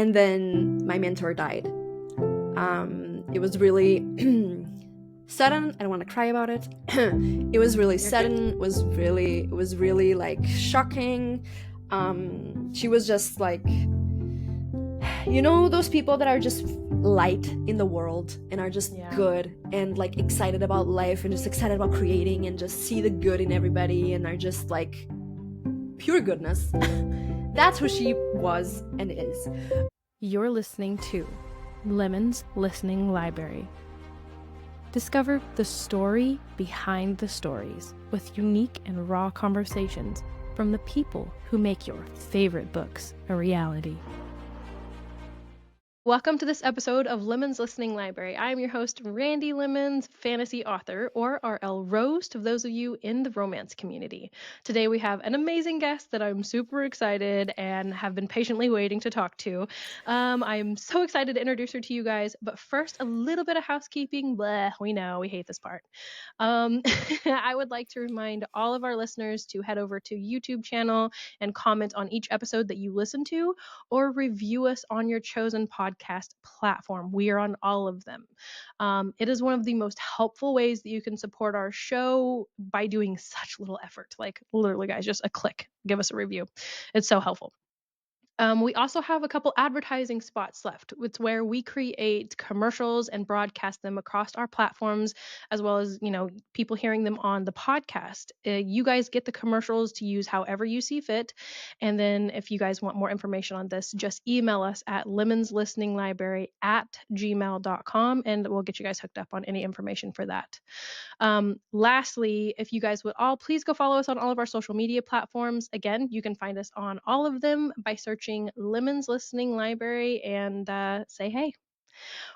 And then my mentor died. It was really sudden. I don't want to cry about it. It was really sudden. It was really like shocking. She was just like, you know, those people that are just light in the world and are just good and like excited about life and just excited about creating and just see the good in everybody and are just like pure goodness. That's who she was and is. You're listening to Lemon's Listening Library. Discover the story behind the stories with unique and raw conversations from the people who make your favorite books a reality. Welcome to this episode of Lemon's Listening Library. I am your host, Randie Lemons, fantasy author, or RL Rose to those of you in the romance community. Today we have an amazing guest that I'm super excited and have been patiently waiting to talk to. I'm so excited to introduce her to you guys, but first, a little bit of housekeeping. Blah, we know, we hate this part. I would like to remind all of our listeners to head over to YouTube channel and comment on each episode that you listen to, or review us on your chosen podcast platform. We are on all of them. It is one of the most helpful ways that you can support our show by doing such little effort. Like literally, guys, just a click, give us a review. It's so helpful. We also have a couple advertising spots left. It's where we create commercials and broadcast them across our platforms, as well as, you know, people hearing them on the podcast. You guys get the commercials to use however you see fit. And then if you guys want more information on this, just email us at lemonslisteninglibrary@gmail.com and we'll get you guys hooked up on any information for that. Lastly, if you guys would all please go follow us on all of our social media platforms. Again, you can find us on all of them by searching Lemon's Listening Library and say hey.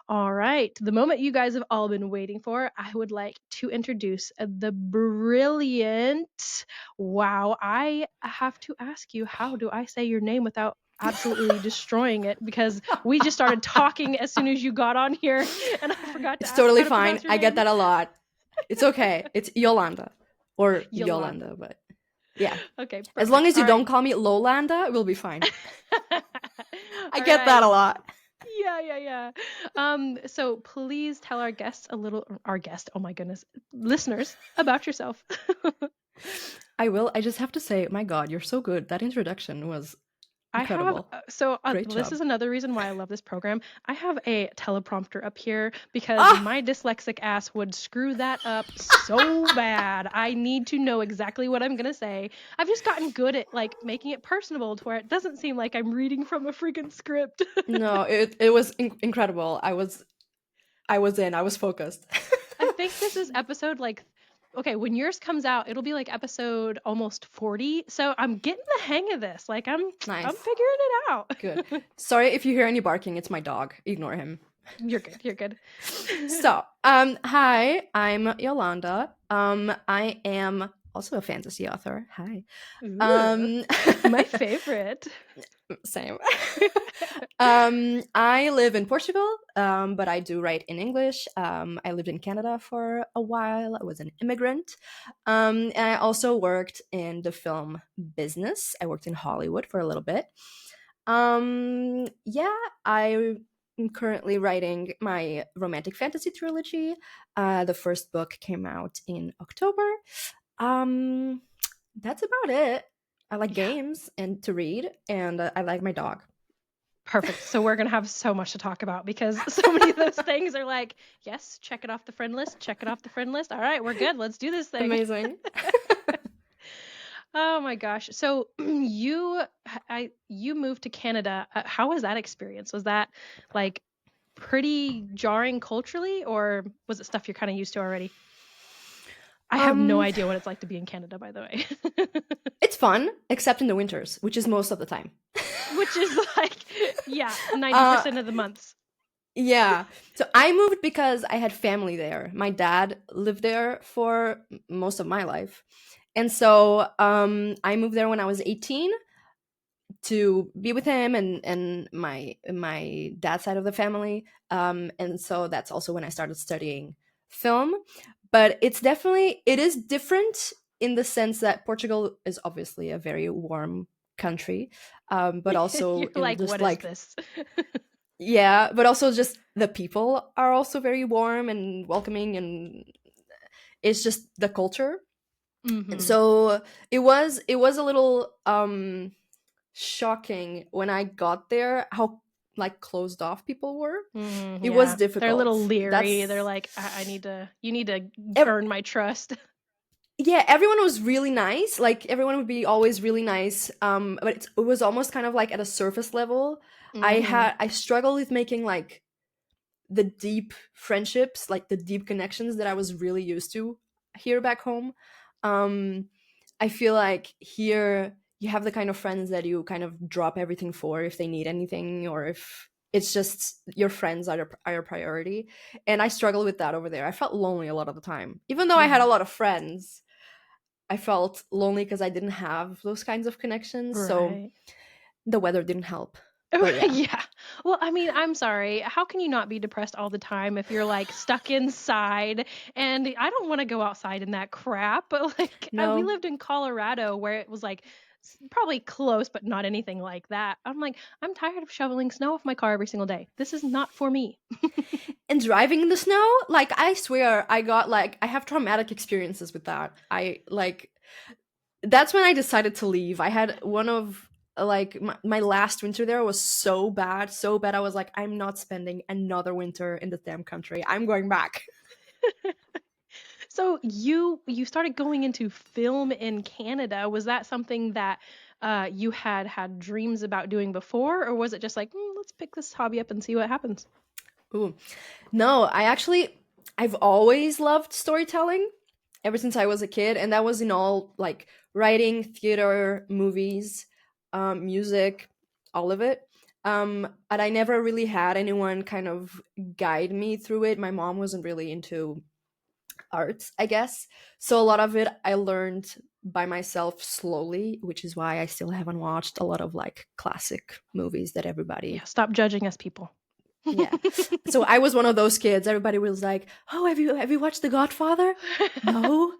All right, the moment you guys have all been waiting for, I would like to introduce the brilliant, wow, I have to ask you, how do I say your name without absolutely destroying it? Because we just started talking as soon as you got on here and I forgot to It's ask totally how to fine. pronounce your I get name. that a lot. It's okay. It's Iolanda or Yolanda, but yeah. Okay, perfect. As long as you All don't right. call me Lolanda, we'll be fine. I get right. that a lot. Yeah. So please tell our oh my goodness, listeners, about yourself. I will. I just have to say, my God, you're so good. That introduction was incredible. Great This job. is another reason why I love this program. I have a teleprompter up here because my dyslexic ass would screw that up so bad. I need to know exactly what I'm going to say. I've just gotten good at like making it personable to where it doesn't seem like I'm reading from a freaking script. No, it was incredible. I was focused. I think this is episode when yours comes out, it'll be like episode almost 40. So I'm getting the hang of this. Like I'm figuring it out. Good. Sorry if you hear any barking. It's my dog. Ignore him. You're good. So, hi, I'm Yolanda. I am also a fantasy author. Hi. My favorite. Same. I live in Portugal, but I do write in English. I lived in Canada for a while. I was an immigrant. And I also worked in the film business. I worked in Hollywood for a little bit. I'm currently writing my romantic fantasy trilogy. The first book came out in October. That's about it. I like games and to read, and I like my dog. Perfect. So we're going to have so much to talk about because so many of those things are like, yes, check it off the friend list. Check it off the friend list. All right, we're good. Let's do this thing. Amazing. Oh my gosh. So you moved to Canada. How was that experience? Was that like pretty jarring culturally, or was it stuff you're kind of used to already? I have no idea what it's like to be in Canada, by the way. It's fun, except in the winters, which is most of the time. Which is like, 90% of the months. Yeah. So I moved because I had family there. My dad lived there for most of my life. And so I moved there when I was 18 to be with him and my dad's side of the family. And so that's also when I started studying film. But it is different in the sense that Portugal is obviously a very warm country, but also You're in like, just what is like, this? yeah, but also just the people are also very warm and welcoming, and it's just the culture. And Mm-hmm. so it was a little shocking when I got there how like closed off people were. It was Yeah, they're a little difficult. leery. They're That's like, you need to ev- earn my trust. yeah, everyone was really nice. Like everyone would be always really nice. But it was almost kind of like at a surface level. Mm-hmm. I struggled with making like the deep friendships, like the deep connections that I was really used to here back home. Um, I feel like here you have the kind of friends that you kind of drop everything for if they need anything, or if it's just your friends are your priority. And I struggled with that over there. I felt lonely a lot of the time. Even though I had a Yeah. lot of friends, I felt lonely because I didn't have those kinds of connections. So Right. the weather didn't help. But yeah. Yeah. Well, I mean, I'm sorry. How can you not be depressed all the time if you're like stuck inside? And I don't want to go outside in that crap. But like, we No. lived in Colorado where it was like probably close, but not anything like that. I'm like, I'm tired of shoveling snow off my car every single day. This is not for me. And driving in the snow, like I swear I have traumatic experiences with that. I like that's when I decided to leave. I had one of like my last winter there was so bad. I was like, I'm not spending another winter in this damn country. I'm going back. So you started going into film in Canada. Was that something that you had dreams about doing before, or was it just like, let's pick this hobby up and see what happens? Ooh. No, I've always loved storytelling ever since I was a kid, and that was in all like writing, theater, movies, music, all of it. And I never really had anyone kind of guide me through it. My mom wasn't really into arts, I guess. So a lot of it I learned by myself slowly, which is why I still haven't watched a lot of like classic movies that Yeah, everybody. stop judging us, people. Yeah. So I was one of those kids. Everybody was like, "Oh, have you watched The Godfather?" No.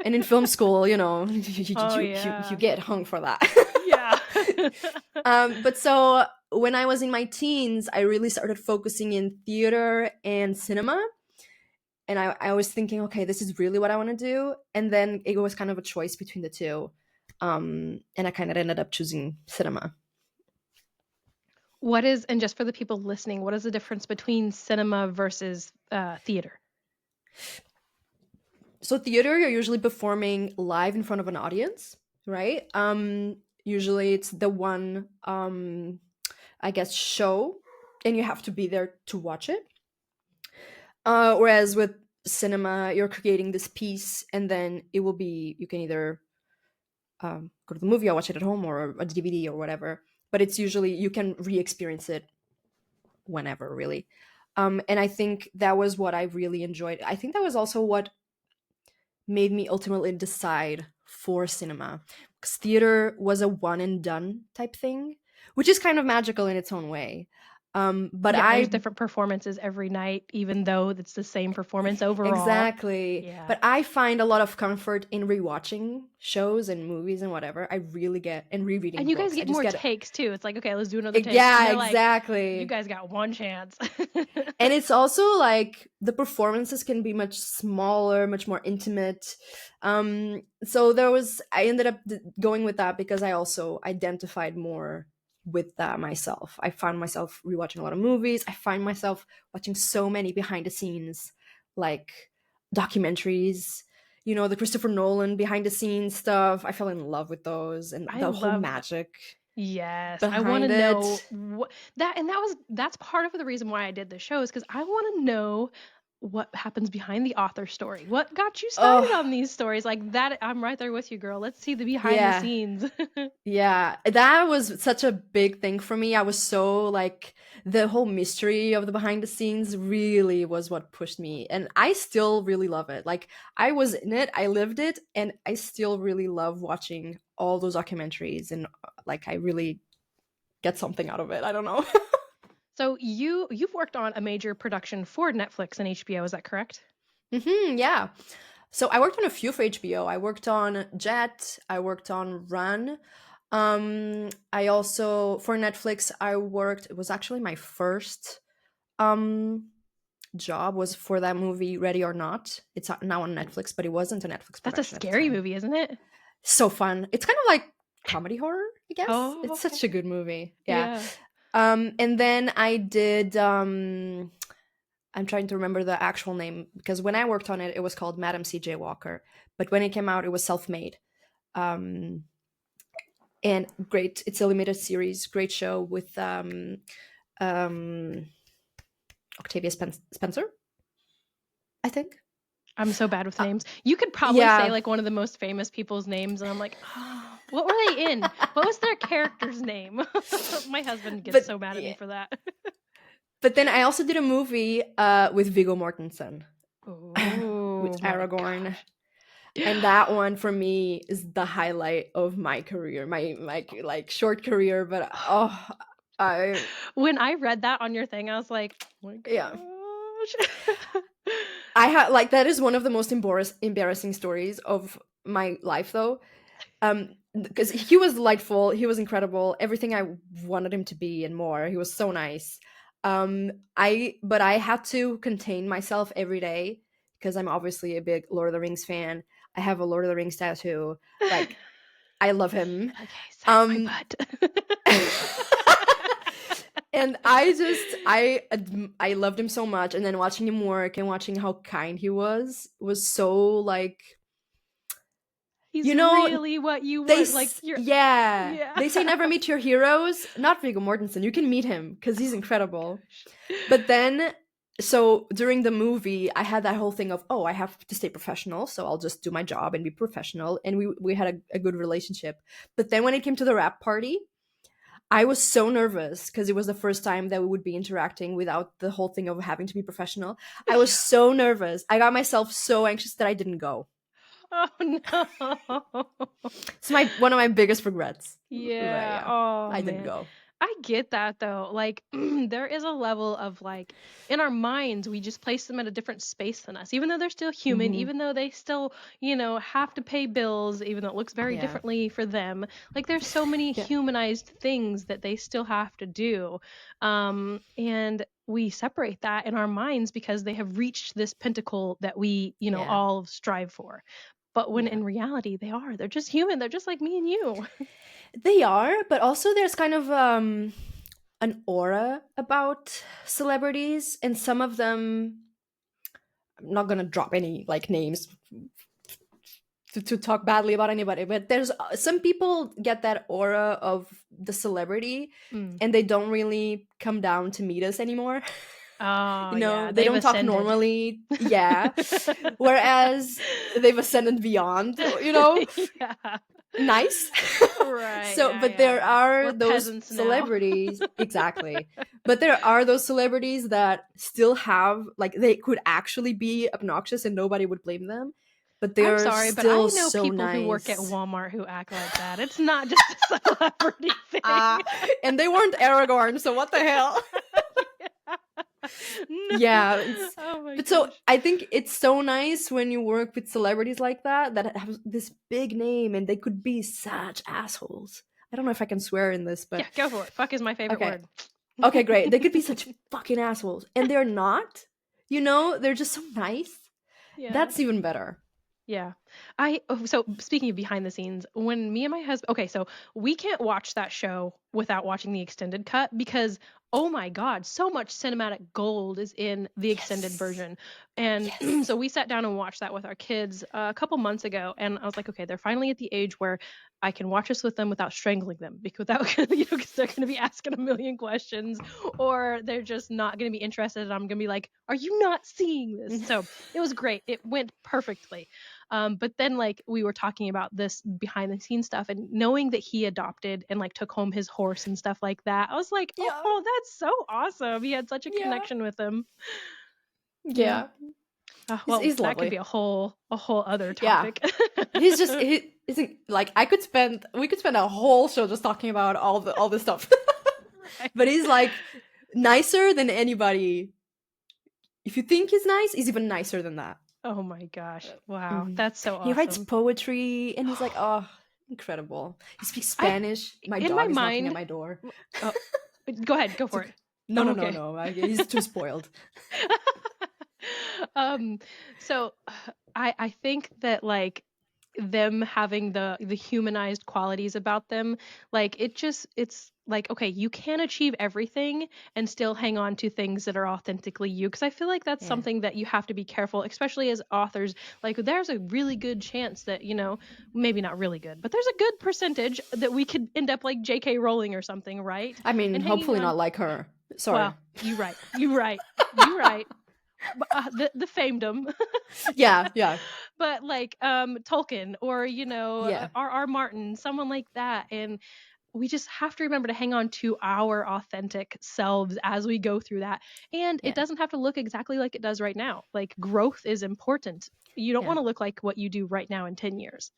And in film school, Oh you yeah. get hung for that. Yeah. But so when I was in my teens, I really started focusing in theater and cinema. And I was thinking, okay, this is really what I want to do. And then it was kind of a choice between the two. And I kind of ended up choosing cinema. And just for the people listening, what is the difference between cinema versus theater? So theater, you're usually performing live in front of an audience, right? Usually it's the one, I guess, show, and you have to be there to watch it. Whereas with cinema, you're creating this piece, and then it will be you can either go to the movie or watch it at home or a DVD or whatever. But it's usually you can re-experience it whenever, really. And I think that was what I really enjoyed. I think that was also what made me ultimately decide for cinema, because theater was a one and done type thing, which is kind of magical in its own way. But Yeah, there's I different performances every night, even though it's the same performance overall. exactly, Yeah. but I find a lot of comfort in rewatching shows and movies and whatever. I really get, and rereading And you guys books. I get just more get, takes too. It's like, okay, let's do another take. And yeah, they're like, you exactly. guys got one chance. And it's also like the performances can be much smaller, much more intimate. So I ended up going with that because I also identified more with that myself. I found myself rewatching a lot of movies. I find myself watching so many behind the scenes like documentaries, the Christopher Nolan behind the scenes stuff. I fell in love with those and I the whole love magic Yes, I want to behind know it. what that and that's part of the reason why I did the show is because I want to know what happens behind the author story. What got you started Oh, on these stories? Like that, I'm right there with you, girl. Let's see the behind the yeah. scenes. Yeah, that was such a big thing for me. I was so like the whole mystery of the behind the scenes really was what pushed me. And I still really love it. Like I was in it, I lived it, and I still really love watching all those documentaries and like I really get something out of it. I don't know. So you've worked on a major production for Netflix and HBO, is that correct? Yeah. So I worked on a few for HBO. I worked on Jet, I worked on Run. I also, for Netflix, I worked, it was actually my first um job, was for that movie Ready or Not. It's now on Netflix, but it wasn't a Netflix That's a production at the scary time. movie, isn't it? So fun. It's kind of like comedy horror, I guess. Oh, It's okay. such a good movie. Yeah. Yeah. And then I did I'm trying to remember the actual name, because when I worked on it, it was called Madam C.J. Walker, but when it came out, it was Self-Made. Um, and great. It's a limited series, great show with um, Octavia Spencer, I think. I'm so bad with Uh, names. You could probably say yeah. like one of the most famous people's names, and I'm like, oh, what were they in? What was their character's name? My husband gets but so mad at me yeah. for that. But then I also did a movie with Viggo Mortensen Oh with my Aragorn, gosh. and that one for me is the highlight of my career, my like short career. But oh, I When I read that on your thing, I was like, oh my yeah. gosh. I had like that is one of the most embarrassing stories of my life, though, because he was delightful, he was incredible, everything I wanted him to be and more. He was so nice. I had to contain myself every day because I'm obviously a big Lord of the Rings fan. I have a Lord of the Rings tattoo. Like, I love him. Like, hey, sign my Um, butt. and I loved him so much, and then watching him work and watching how kind he was so like, He's you know, really what you want. Like, you're, yeah, yeah. they say never meet your heroes. Not Viggo Mortensen, you can meet him because he's Oh my incredible. gosh. But then, so during the movie, I had that whole thing of, oh, I have to stay professional, so I'll just do my job and be professional, and we had a good relationship. But then when it came to the rap party, I was so nervous because it was the first time that we would be interacting without the whole thing of having to be professional. I was so nervous. I got myself so anxious that I didn't go. Oh no. It's my one of my biggest regrets. But Yeah. yeah, Oh I didn't man. go. I get that though. Like there is a level of like in our minds we just place them at a different space than us. Even though they're still human, Hmm. even though they still, have to pay bills, even though it looks very Yeah, differently for them. Like there's so many yeah, humanized things that they still have to do. And we separate that in our minds because they have reached this pinnacle that we, yeah, all strive for. But when yeah. in reality they are, they're just human. They're just like me and you. They are, but also there's kind of an aura about celebrities, and some of them. I'm not gonna drop any like names to talk badly about anybody, but there's some people get that aura of the celebrity, Mm. and they don't really come down to meet us anymore. Oh, You yeah, know, they they've don't talk ascended. normally. Yeah. Whereas they've ascended beyond, you know, Yeah. nice. Right, So, yeah, but yeah, there yeah. are We're those peasants now. celebrities, exactly. But there are those celebrities that still have, like, they could actually be obnoxious and nobody would blame them, but I'm they're sorry, but still I know so people who work at nice. Walmart who act like that. It's not just a celebrity thing. Ah, and they weren't Aragorn, so what the hell? Yeah. Yeah, No. Oh my but so gosh. I think it's so nice when you work with celebrities like that that have this big name and they could be such assholes. I don't know if I can swear in this, Yeah, but go for it. Fuck is my favorite okay. word. Okay, great. They could be such fucking assholes and they're not. You know, they're just so nice. Yeah. That's even better. Yeah. So speaking of behind the scenes, when me and my husband, okay, so we can't watch that show without watching the extended cut because oh my god, so much cinematic gold is in the extended Yes. version. And Yes. so we sat down and watched that with our kids a couple months ago and I was like, okay, they're finally at the age where I can watch this with them without strangling them because without because they're going to be asking a million questions or they're just not going to be interested and I'm going to be like, "Are you not seeing this?" So, it was great. It went perfectly. But then like we were talking about this behind the scenes stuff and knowing that he adopted and like took home his horse and stuff like that, I was like, Yeah. oh, that's so awesome. He had such a Yeah. connection with him. Yeah. Yeah. Well, He's that could be lovely. a whole other Yeah. topic. He's just he isn't like we could spend a whole show just talking about all this stuff. But he's Right. like nicer than anybody. If you think he's nice, he's even nicer than that. Oh my gosh. Wow. Mhm. That's so He writes awesome. poetry and he's like, oh, Incredible. He speaks I Spanish. My in my dog is knocking at mind. my door. Oh, go ahead, go It's for it. okay. No, I'm no, no, okay. no. He's too spoiled. um, so I think that like them having the humanized qualities about them, like it's like, okay, you can achieve everything and still hang on to things that are authentically you, because I feel like that's Yeah. something that you have to be careful, especially as authors. Like there's a really good chance that, maybe not really good, but there's a good percentage that we could end up like JK Rowling or something, right? I mean, And hanging hopefully on. not like her. Sorry. Well, you right. The famedom. Yeah, yeah, But like Tolkien or yeah, R.R. Martin, someone like that. And we just have to remember to hang on to our authentic selves as we go through that. And it yeah. doesn't have to look exactly like it does right now. Like growth is important. You don't Yeah. want to look like what you do right now in 10 years.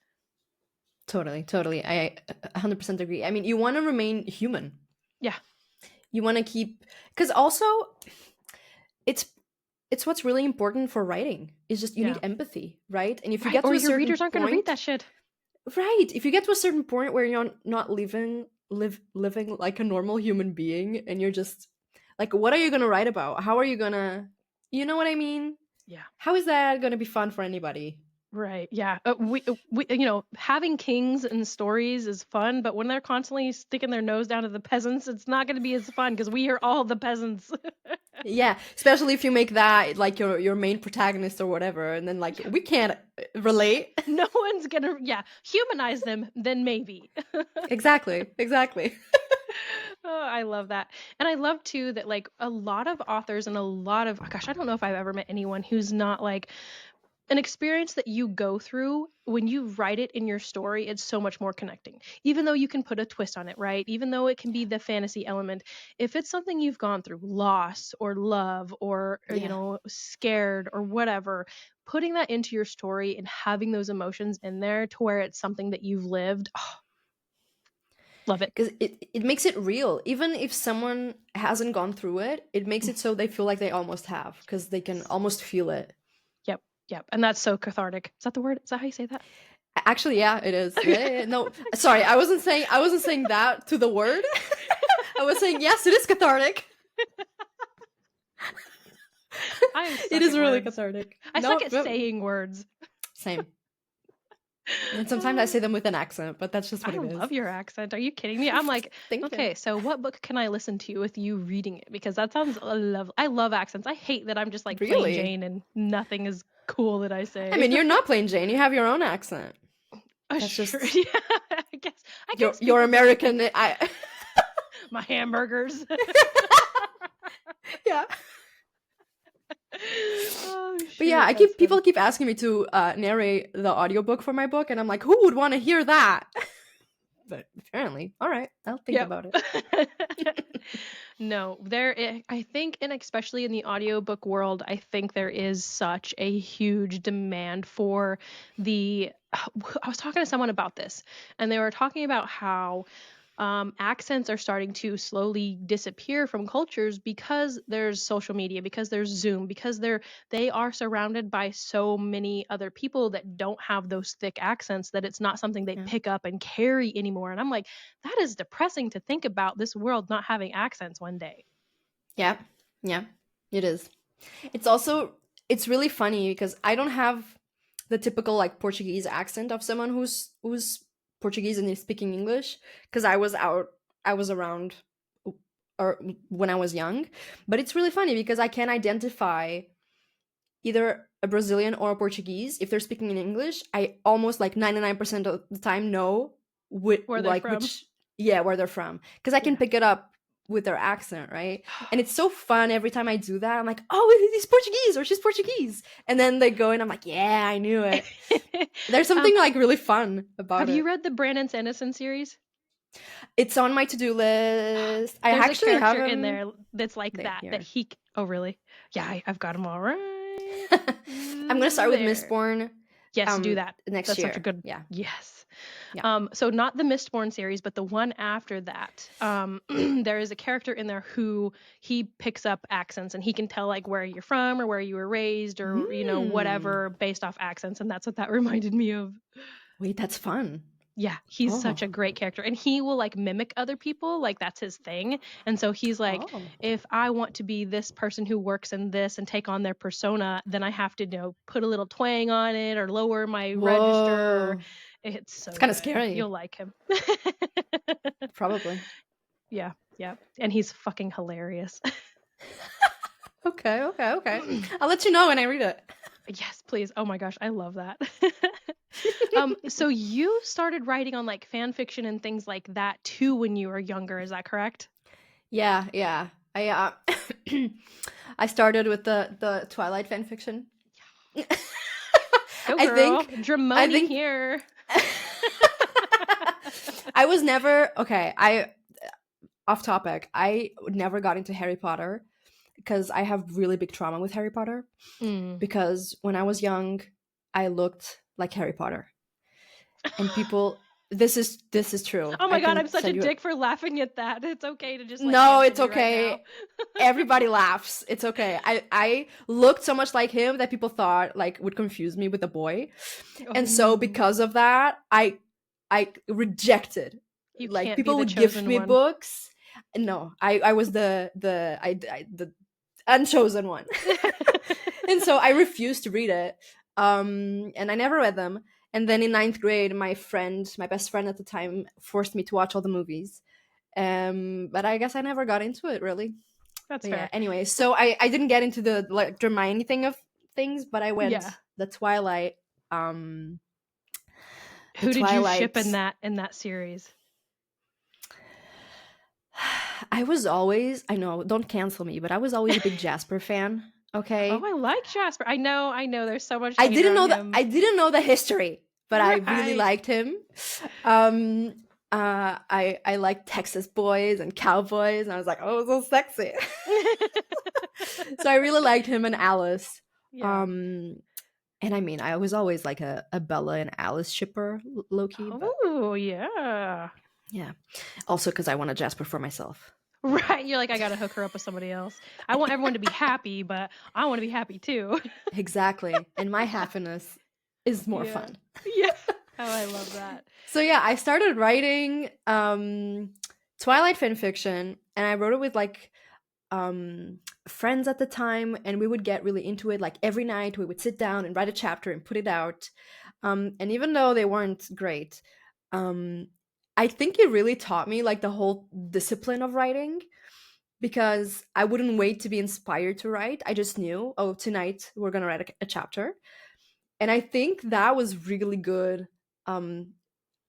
Totally, totally. I 100% agree. I mean, you want to remain human. Yeah. You want to keep, because also it's it's what's really important for writing. It's just you need Yeah. empathy, right? And if you Right. get Or to a your certain readers aren't going to read point, that shit. right? If you get to a certain point where you're not living like a normal human being, and you're just like, what are you gonna write about? How are you gonna, you know what I mean? Yeah. How is that gonna be fun for anybody? Right. Yeah. We having kings and stories is fun, but when they're constantly sticking their nose down to the peasants, it's not going to be as fun because we are all the peasants. Yeah, especially if you make that like your main protagonist or whatever, and then like we can't relate. No one's going to, humanize them, then maybe. Exactly, exactly. Oh, I love that. And I love too that like a lot of authors and a lot of, gosh, I don't know if I've ever met anyone who's not like an experience that you go through when you write it in your story. It's so much more connecting, even though you can put a twist on it, right? Even though it can be the fantasy element. If it's something you've gone through, loss or love or Yeah, scared or whatever, putting that into your story and having those emotions in there to where it's something that you've lived. Oh, love it. because it makes it real. Even if someone hasn't gone through it, it makes it so they feel like they almost have, because they can almost feel it. Yep. Yep. And that's so cathartic. Is that the word? Is that how you say that? Actually, yeah, it is. Yeah, yeah, yeah. No, sorry, I wasn't saying that to the word. I was saying yes, it is cathartic. I suck It is at really words. cathartic. I No, suck at saying words. same. And sometimes I say them with an accent, but that's just what I it is. love your accent. Are you kidding me? I'm like, Thank you. okay, so what book can I listen to with you reading it? Because that sounds lovely. I love accents. I hate that I'm just like plain Really? Jane and nothing is cool that I I say. mean, you're not plain Jane. You have your own accent. That's Sure. just Yeah. I guess your people get like American. my hamburgers. Yeah. Oh But yeah, shoot, that's people funny. keep asking me to narrate the audiobook for my book, and I'm like, who would want to hear that? But apparently, all right, I'll think Yep. about it. No, I think, and especially in the audiobook world, I think there is such a huge demand for the. I was talking to someone about this, and they were talking about how accents are starting to slowly disappear from cultures because there's social media, because there's Zoom, because they are surrounded by so many other people that don't have those thick accents that it's not something they Yeah. pick up and carry anymore. And I'm like, that is depressing to think about this world not having accents one day. Yeah, yeah, it is. It's also it's really funny because I don't have the typical like Portuguese accent of someone who's Portuguese and is speaking English, because I was around or when I was young. But it's really funny because I can identify either a Brazilian or a Portuguese. If they're speaking in English, I almost like 99% of the time know Where they're like from. which, yeah, where they're from, because I can Yeah. pick it up with their accent, right? And it's so fun every time I do that. I'm like, oh, he's Portuguese or she's Portuguese, and then they go and I'm like, yeah, I knew it. There's something like really fun about Have you it. read the Brandon Sanderson series? It's on my to-do list. I There's a actually have character in him there that's like that here. he. Oh, really? Yeah, I've got them all right. I'm gonna start with There. Mistborn Yes, do that. next That's such a year. good. Yeah. Yes. Yeah. So not the Mistborn series, but the one after that. There is a character in there who he picks up accents and he can tell like where you're from or where you were raised or Mm. whatever based off accents, and that's what that reminded me of. Wait, that's fun. Yeah, he's Oh. such a great character, and he will like mimic other people, like that's his thing. And so he's like, Oh. if I want to be this person who works in this and take on their persona, then I have to, put a little twang on it or lower my register. Whoa. It's so It's kind of good. scary. You'll like him. Probably. Yeah, yeah. And he's fucking hilarious. Okay. I'll let you know when I read it. Yes, please. Oh my gosh, I love that. So you started writing on like fan fiction and things like that too when you were younger, is that correct? Yeah. I I started with the Twilight fan fiction. Go I girl. think Dramoni here. I was never okay. Off topic. I never got into Harry Potter because I have really big trauma with Harry Potter. Mm. Because when I was young, I looked like Harry Potter, and people. This is true. Oh I my god, can I'm such a send you. dick for laughing at that. It's okay to just like No, cancel it's me right okay. now. Everybody laughs. It's okay. I looked so much like him that people thought like would confuse me with a boy, Oh and so no. because of that, I rejected. You Like can't be people the would gift chosen me one. books. No, I was the unchosen one. And so I refused to read it. And I never read them. And then in ninth grade, my best friend at the time, forced me to watch all the movies. But I guess I never got into it really. That's But yeah, fair. anyway, so I didn't get into the like Hermione thing of things, but I went Yeah. the Twilight. The Who did you ship Twilight. in that series? I was always, I know, don't cancel me, but I was always a big Jasper fan. Okay. Oh, I like Jasper. I know. There's so much I hate didn't around know that him. I didn't know the history, but I really Right. liked him. Um I liked Texas boys and cowboys, and I was like, oh, so sexy. So I really liked him and Alice. Yeah. Um and I mean, I was always like a Bella and Alice shipper, low key, but Oh, yeah. yeah. Also because I want a Jasper for myself. Right. You're like, I gotta hook her up with somebody else. I want everyone to be happy, but I want to be happy too. Exactly. And my happiness is more Yeah. fun. Yeah. Oh, I love that. So yeah, I started writing Twilight fan fiction, and I wrote it with like friends at the time, and we would get really into it. Like every night we would sit down and write a chapter and put it out. And even though they weren't great, um I think it really taught me like the whole discipline of writing, because I wouldn't wait to be inspired to write. I just knew, oh, tonight we're gonna write a chapter. And I think that was really good um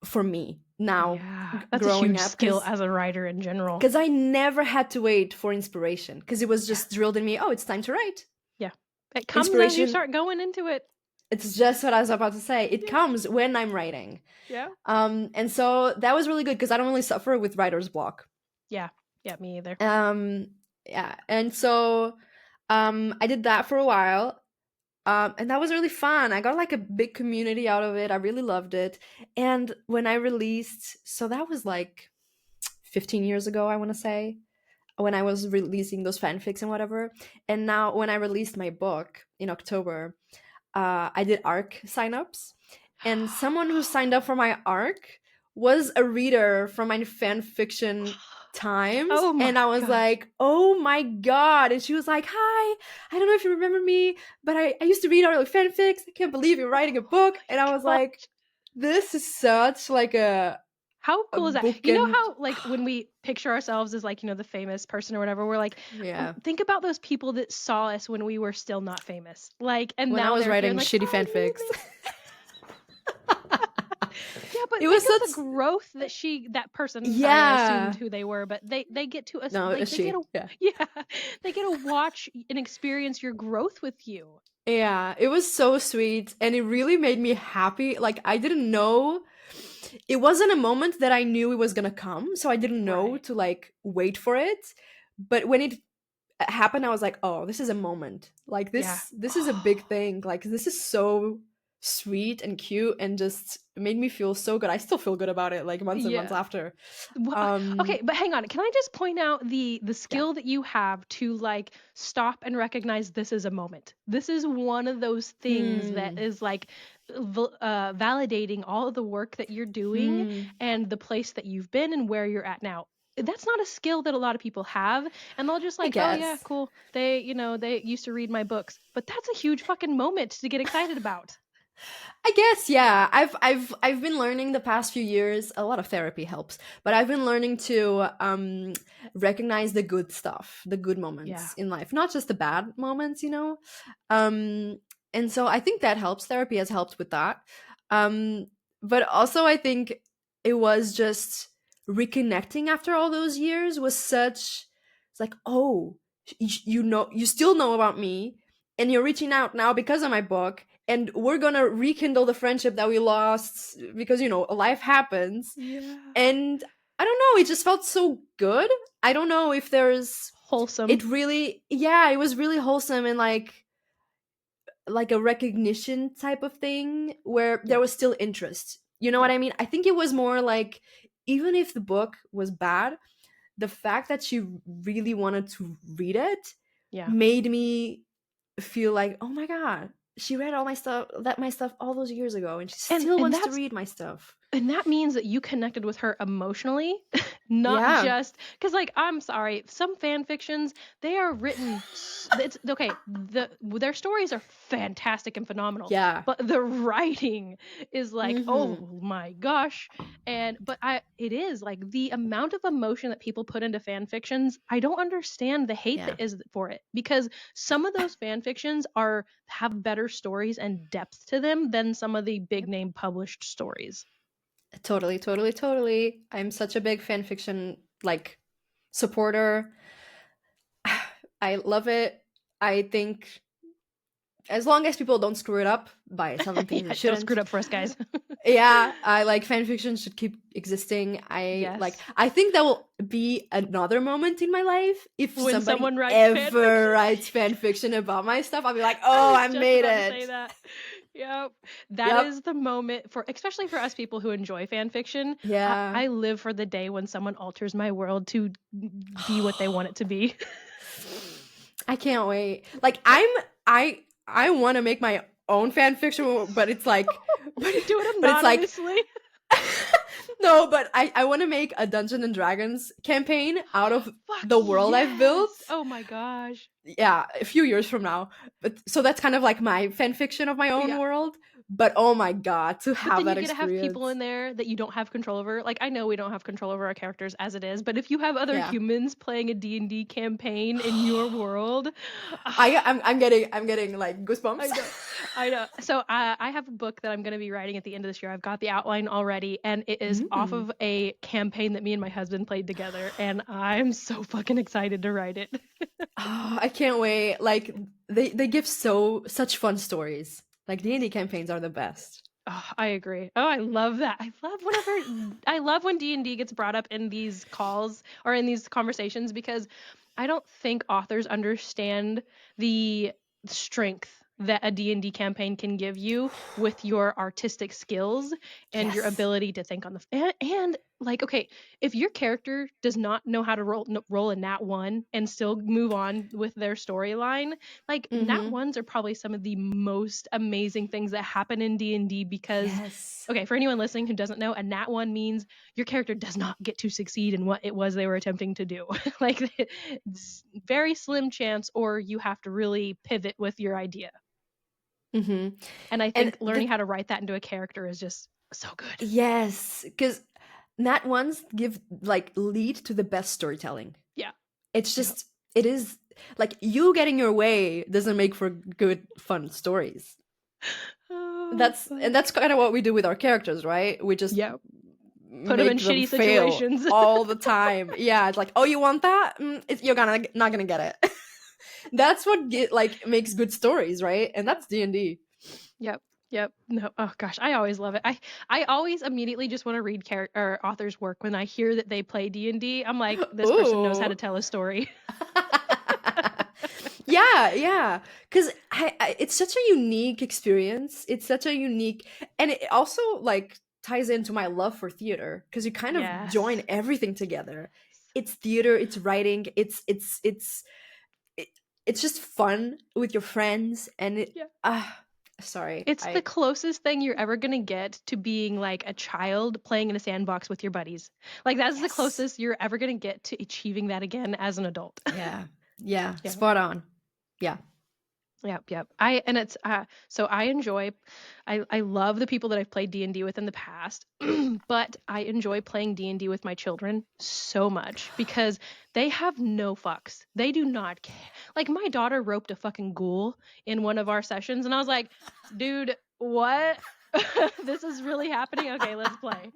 for me now, Yeah. That's a growing huge up, skill as a writer in general. because I never had to wait for inspiration, because it was Yeah. just drilled in me. Oh, it's time to write. Yeah. It comes as you Inspiration. start going into it. It's just what I was about to say. It Yeah. comes when I'm writing. Yeah. And so that was really good because I don't really suffer with writer's block. Yeah. Yeah, me either. Yeah. And so I did that for a while. And that was really fun. I got like a big community out of it. I really loved it. And when I released, so that was like 15 years ago, I want to say, when I was releasing those fanfics and whatever. And now when I released my book in October, I did ARC signups. And someone who signed up for my ARC was a reader from my fan fiction times. Oh my and I was gosh. like, oh my god. And she was like, hi, I don't know if you remember me, but I used to read all your fanfics. I can't believe you're writing a book. And I was like, this is such like a how cool is that? book. You know And how like when we picture ourselves as like, the famous person or whatever, we're like, yeah, think about those people that saw us when we were still not famous. Like, and when I now was they're here writing and like, shitty "Oh, you fanfics. Yeah, but It think was of the such growth that that person, I Yeah. assumed who they were, but they get to us No, like it's she. Yeah. yeah, they get to watch and experience your growth with you. Yeah, it was so sweet, and it really made me happy. Like I didn't know, it wasn't a moment that I knew it was gonna come, so I didn't know Right. to like wait for it. But when it happened, I was like, oh, this is a moment. Like Yeah. this is a big thing. Like this is so sweet and cute and just made me feel so good. I still feel good about it like months and months Yeah. after. Okay, but hang on. Can I just point out the Yeah. skill that you have to like stop and recognize this is a moment. This is one of those things that Hmm. is like validating all of the work that you're doing Hmm. and the place that you've been and where you're at now. That's not a skill that a lot of people have, and they'll just I like, oh yeah, guess. cool. They used to read my books, but that's a huge fucking moment to get excited about. I guess, yeah. I've been learning the past few years. A lot of therapy helps, but I've been learning to recognize the good stuff, the good Yeah, moments in life, not just the bad moments, you know. Um, and so I think that helps. Therapy has helped with that. Um, but also, I think it was just reconnecting after all those years was such. It's like, oh, you know, you still know about me, and you're reaching out now because of my book, and we're gonna rekindle the friendship that we lost because, you know, life happens. yeah, And I don't know, it just felt so good. I don't know if there's, wholesome. it really, yeah, it was really wholesome, and like a recognition type of thing where Yeah, there was still interest, you know what yeah, I mean? I think it was more like, even if the book was bad, the fact that she really wanted to read it yeah. made me feel like, oh my god, she read all my stuff all those years ago, and she And still and wants to that's read my stuff. And that means that you connected with her emotionally, not Yeah, just because, like, I'm sorry, some fan fictions they are written. It's okay. Their stories are fantastic and phenomenal, yeah. but the writing is like, Mm-hmm. oh my gosh. It is like the amount of emotion that people put into fan fictions. I don't understand the hate Yeah, that is for it because some of those fan fictions have better stories and depth to them than some of the big yep. name published stories. Totally, totally, totally. I'm such a big fan fiction like supporter. I love it. I think as long as people don't screw it up by telling things they Yeah, don't screw shouldn't. it up for us, guys. Yeah, I like fan fiction should keep existing. Yes. I think that will be another moment in my life if When somebody someone writes fan ever fiction. writes fan fiction about my stuff. I'll be like, I oh, was I just made about to say it. that. Yep. That Yep. is the moment for especially for us people who enjoy fan fiction. Yeah. I live for the day when someone alters my world to be what they want it to be. I can't wait. Like I want to make my own fan fiction, but it's like but Do it but it's like anonymously. no, but I want to make a Dungeons and Dragons campaign out of Fuck the world I've built. yes. Oh my gosh. Yeah, a few years from now. But so that's kind of like my fan fiction of my own Yeah. world. But oh my god, to But have then you that get to have people experience. in there that you don't have control over. Like I know we don't have control over our characters as it is, but if you have other Yeah. humans playing a D&D campaign in your world, I'm getting like I goosebumps. know, I know. So I have a book that I'm going to be writing at the end of this year. I've got the outline already, and it is off Mm. of a campaign that me and my husband played together, and I'm so fucking excited to write it. Oh, I can't wait. Like they give such fun stories. Like D&D campaigns are the best. Oh, I agree. Oh, I love that. I love when D&D gets brought up in these calls or in these conversations because I don't think authors understand the strength that a D&D campaign can give you with your artistic skills and your Yes. ability to think on and like okay, if your character does not know how to roll a nat 1 and still move on with their storyline, like nat Mhm. ones are probably some of the most amazing things that happen in D&D because Yes. okay, for anyone listening who doesn't know, a nat 1 means your character does not get to succeed in what it was they were attempting to do. Like it's very slim chance or you have to really pivot with your idea. Mhm. And I And think learning the how to write that into a character is just so good. yes, cuz nat ones give like lead to the best storytelling. Yeah. It's Yeah. just it is like you getting your way doesn't make for good fun stories. Oh, fuck. That's kind of what we do with our characters, right? We just Yeah. Put them in make them shitty fail situations. all the time. Yeah, it's like, oh, you want that? You're gonna not gonna get it. That's what like makes good stories, right? And Yeah. that's D&D. Yep. Yep. No. Oh gosh, I always love it. I always immediately just want to read or authors' work when I hear that they play D&D. I'm like, this person knows how Ooh. to tell a story. Yeah, yeah, because it's such a unique experience. It's such a unique, and it also like ties into my love for theater because you kind of join Yes. everything together. It's theater, it's writing, it, it's just fun with your friends, and it. Yeah. Sorry, It's the I closest thing you're ever gonna get to being like a child playing in a sandbox with your buddies. Like that's the yes, closest you're ever gonna get to achieving that again as an adult. yeah, yeah, Yeah. spot on, yeah. Yep, yep. And it's so I love the people that I've played D&D with in the past, but I enjoy playing D&D with my children so much because they have no fucks. They do not care. Like my daughter roped a fucking ghoul in one of our sessions and I was like, "Dude, what? This is really happening? Okay, let's play."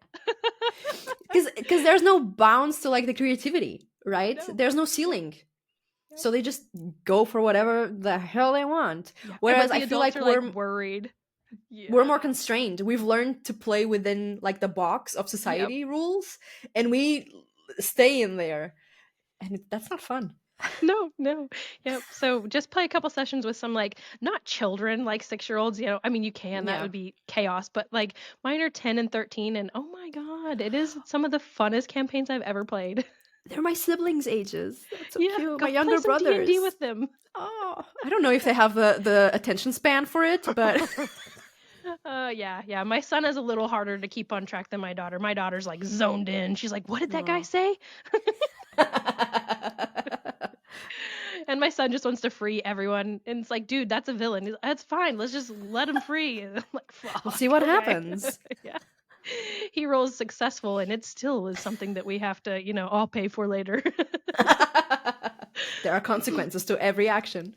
Because there's no bounds to like the creativity, right? No. There's no Yep, ceiling. yep. So they just go for whatever the hell they want. Yeah. Whereas But I the feel adults like are like worried. we're more Yeah. constrained. We've learned to play within like the box of Yep. society rules, and we stay in there, and that's not fun. No, no. Yep. So just play a couple sessions with some like not children, like 6-year-olds, you know. I mean, you can, that Yeah, would be chaos, but like mine are 10 and 13 and oh my God, it is some of the funnest campaigns I've ever played. they're my siblings' ages. That's so Yeah, cute. go My play younger some D&D brothers. with them. Oh, I don't know if they have the attention span for it, but Yeah, yeah. My son is a little harder to keep on track than my daughter. My daughter's like zoned in. She's like, "What did that guy oh. say?" And my son just wants to free everyone. And it's like, dude, that's a villain. That's fine. Let's just let him free. And I'm like, We'll see fuck. what Okay. happens. Yeah. He rolls successful, and it still is something that we have to, all pay for later. There are consequences to every action.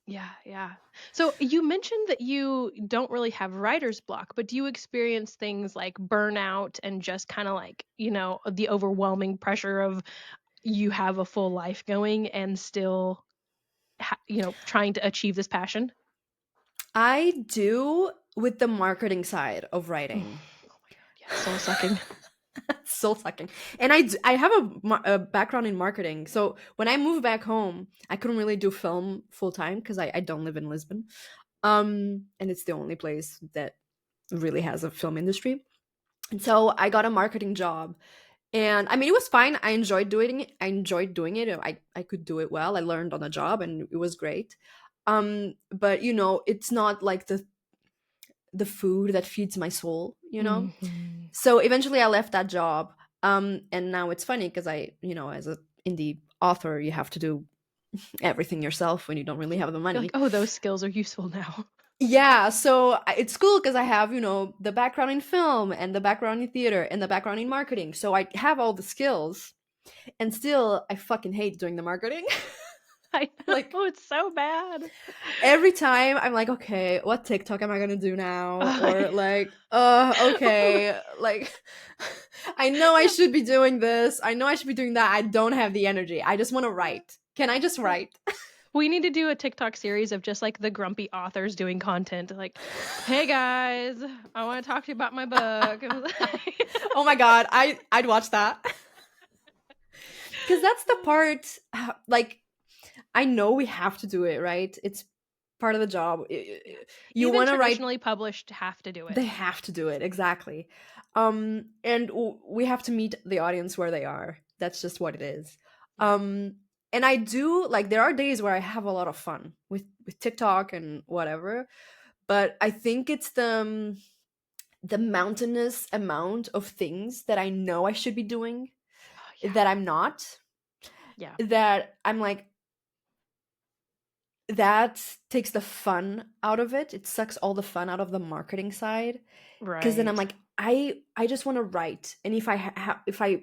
Yeah, yeah. So you mentioned that you don't really have writer's block, but do you experience things like burnout and just kind of like, the overwhelming pressure of you have a full life going and still, trying to achieve this passion? I do with the marketing side of Oh writing. my God, yeah, soul sucking. Soul sucking. And I have a background in marketing. So when I moved back home, I couldn't really do film full time because I don't live in Lisbon. And it's the only place that really has a film industry. And so I got a marketing job. And I mean, it was fine. I enjoyed doing it. I could do it well. I learned on the job and it was great. But it's not like the food that feeds my soul. Hmm. So eventually I left that job. And now it's funny because as a indie author, you have to do everything yourself when you don't really have the You're like, money. oh, those skills are useful now. Yeah, so it's cool because I have, the background in film and the background in theater and the background in marketing. So I have all the skills, and still I fucking hate doing the marketing. I Like know, it's so bad. every time I'm like, okay, what TikTok am I gonna do now? Or I- like, okay, like I know I yeah, should be doing this. I know I should be doing that. I don't have the energy. I just want to yeah, write. Can I just yeah. write? We need to do a TikTok series of just like the grumpy authors doing content. Like, hey guys, I want to talk to you about my book. Oh my god, I'd watch that. Because that's the part, like, I know we have to do it, right? It's part of the job. Yeah. You Even want to write, traditionally published have to do they it. have to do it, exactly. And we have to meet the audience where they are. That's just what it is. Yeah. And I do, like, there are days where I have a lot of fun with TikTok and whatever, but I think it's the mountainous amount of things that I know I should be doing Oh, yeah. that I'm not, Yeah. that I'm like, that takes the fun out of it. It sucks all the fun out of the marketing side because then I'm Right. like, I just want to write, and if I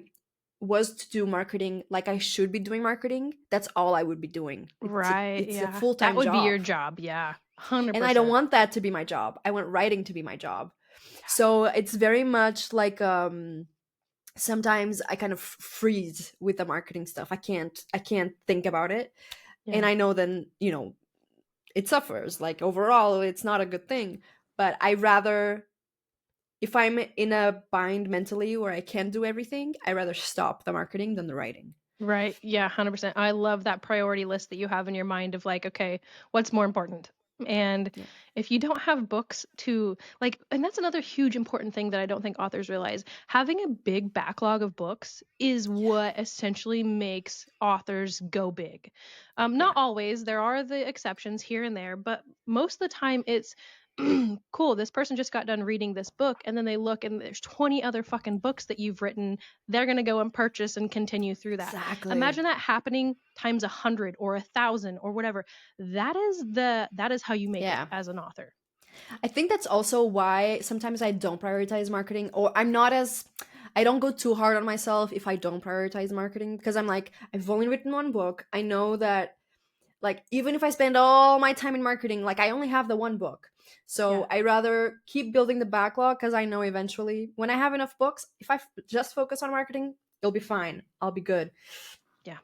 was to do marketing like I should be doing marketing, that's all I would be doing. Right. It's a Yeah. That full-time would be your job, job. Yeah. and I don't 100%. want that to be my job. I want writing to be my job. Yeah. So it's very much like sometimes I kind of freeze with the marketing stuff. I can't think about it, and Yeah. I know then it suffers. Like overall, it's not a good thing. But I rather, if I'm in a bind mentally where I can't do everything, I rather stop the marketing than the writing. Right. Yeah, 100%. I love that priority list that you have in your mind of like, okay, what's more important? And Yeah. if you don't have books to like, and that's another huge important thing that I don't think authors realize. Having a big backlog of books is what essentially makes authors go big. Not Yeah. always, there are the exceptions here and there, but most of the time it's cool. This person just got done reading this book, and then they look and there's 20 other fucking books that you've written they're going to go and purchase and continue through that. Exactly. Imagine that happening times 100 or 1,000 or whatever. That is how you make it Yeah. as an author. I think that's also why sometimes I don't prioritize marketing, or I don't go too hard on myself if I don't prioritize marketing, because I'm like, I've only written one book. I know that, like, even if I spend all my time in marketing, like, I only have the one book. Yeah. So I rather keep building the backlog, because I know eventually when I have enough books, if just focus on marketing, it'll be fine. I'll be good. Yeah.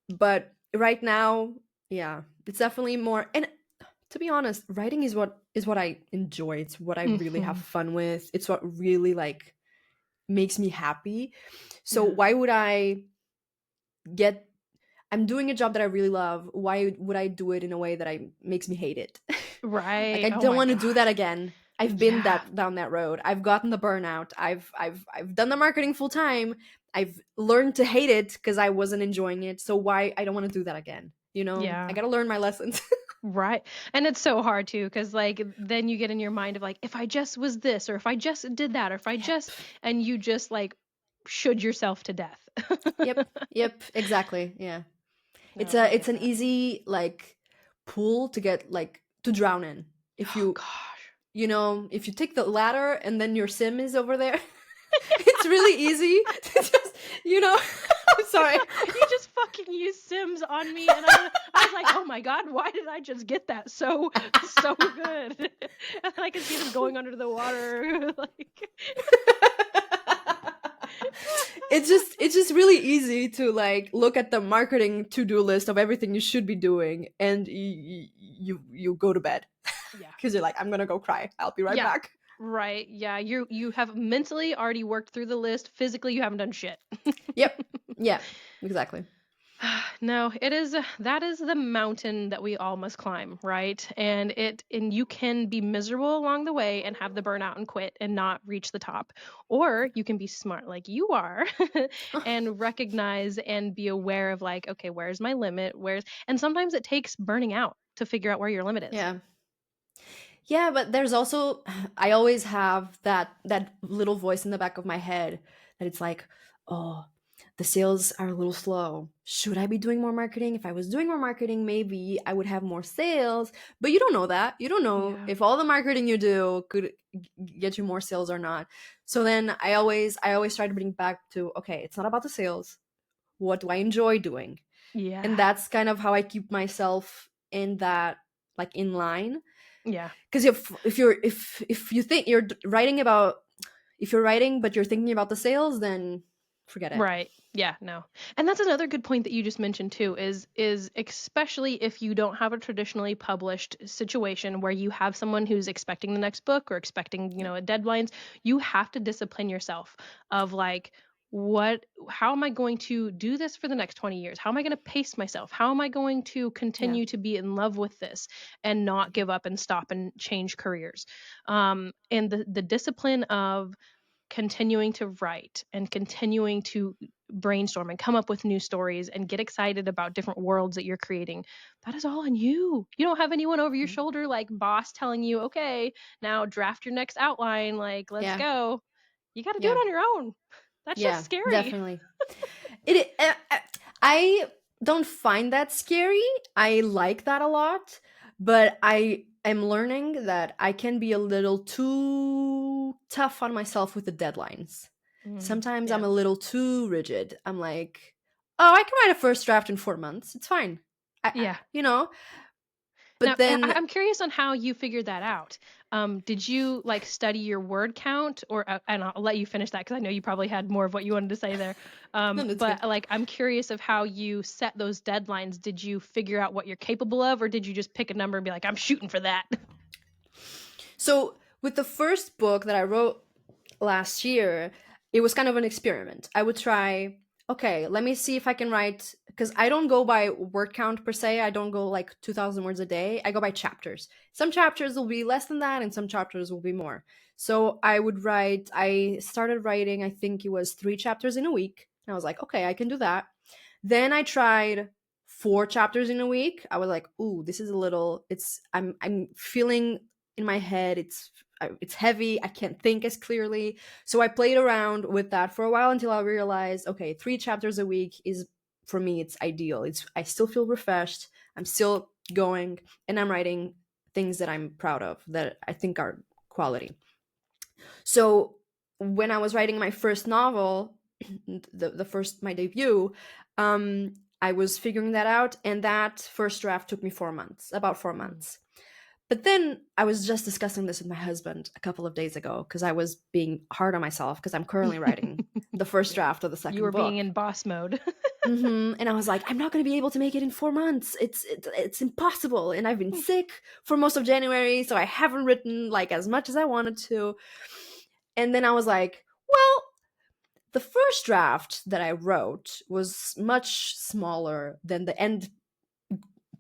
But right now, yeah, it's definitely more. And to be honest, writing is what I enjoy. It's what I really have Mhm. fun with. It's what really, like, makes me happy. So Yeah. why would I get I'm doing a job that I really love. Why would I do it in a way that I makes me hate it? Like, Right. I Oh don't my want to do that gosh. again. I've been Yeah. that down that road. I've gotten the burnout. I've done the marketing full time. I've learned to hate it because I wasn't enjoying it. So why I don't want to do that again. I Yeah. got to learn my lessons. Right. And it's so hard too, because like then you get in your mind of like, if I just was this, or if I just did that, or if I Yep. just, and you just like should yourself to death. Yep. Yep. Exactly. Yeah. No, I It's get an that. easy, like, pool to get, like, to drown in. If Oh you gosh. if you take the ladder and then your sim is over there, it's really easy to just, I'm sorry. You just fucking used Sims on me, and I was like, oh my god, why did I just get that so good? And then I can see them going under the water, like It's just really easy to, like, look at the marketing to-do list of everything you should be doing, and you go to bed yeah, because you're like, I'm gonna go cry. I'll be right yeah, back. right, yeah. You have mentally already worked through the list. Physically, you haven't done shit. Yep. Yeah. Exactly. No, that is the mountain that we all must climb, right? And you can be miserable along the way and have the burnout and quit and not reach the top. Or you can be smart like you are and recognize and be aware of like, okay, where's my limit? And sometimes it takes burning out to figure out where your limit is. Yeah. Yeah, but there's also I always have that little voice in the back of my head that it's like, oh, the sales are a little slow. Should I be doing more marketing? If I was doing more marketing, maybe I would have more sales. But you don't know that. You don't know Yeah. if all the marketing you do could get you more sales or not. So then I always try to bring back to, okay, it's not about the sales. What do I enjoy doing? And Yeah. that's kind of how I keep myself in that, like, in line. Yeah. Because if you think you're writing about, if you're writing but you're thinking about the sales, then forget it. Right. Yeah, no. And that's another good point that you just mentioned too is especially if you don't have a traditionally published situation where you have someone who's expecting the next book or expecting, Yeah. a deadlines, you have to discipline yourself of like what how am I going to do this for the next 20 years? How am I going to pace myself? How am I going to Yeah. continue to be in love with this and not give up and stop and change careers? And the discipline of continuing to write and continuing to brainstorm and come up with new stories and get excited about different worlds that you're creating, that is all on you. You don't have anyone over your shoulder like boss telling you, okay, now draft your next outline, like let's Yeah. go. You got to do it Yeah. on your own. That's just Yeah. scary. Definitely. I don't find that scary. I like that a lot, but I am learning that I can be a little too tough on myself with the deadlines. Sometimes I'm Yeah. a little too rigid. I'm like, oh, I can write a first draft in 4 months. It's fine. I Yeah. but Now, then I'm curious on how you figured that out. Did you like study your word count, or and I'll let you finish that because I know you probably had more of what you wanted to say there. no, that's good. But like, I'm curious of how you set those deadlines. Did you figure out what you're capable of, or did you just pick a number and be like, I'm shooting for that? So with the first book that I wrote last year, it was kind of an experiment. I would try. okay, let me see if I can write, because I don't go by word count per se. I don't go like 2,000 words a day. I go by chapters. Some chapters will be less than that, and some chapters will be more. So I started writing, I think it was 3 chapters in a week. And I was like, okay, I can do that. Then I tried 4 chapters in a week. I was like, ooh, this is a little, I'm feeling in my head, it's heavy. I can't think as clearly. So I played around with that for a while until I realized, okay, 3 chapters a week is, for me, it's ideal. I still feel refreshed. I'm still going, and I'm writing things that I'm proud of, that I think are quality. So when I was writing my first novel, the first, my debut, I was figuring that out, and that first draft took me 4 months, about 4 months. But then I was just discussing this with my husband a couple of days ago, because I was being hard on myself because I'm currently writing the first draft of the You second were being book. in boss mode. And I was like, I'm not going to be able to make it in 4 months. It's impossible. And I've been sick for most of January, so I haven't written like as much as I wanted to. And then I was like, well, the first draft that I wrote was much smaller than the end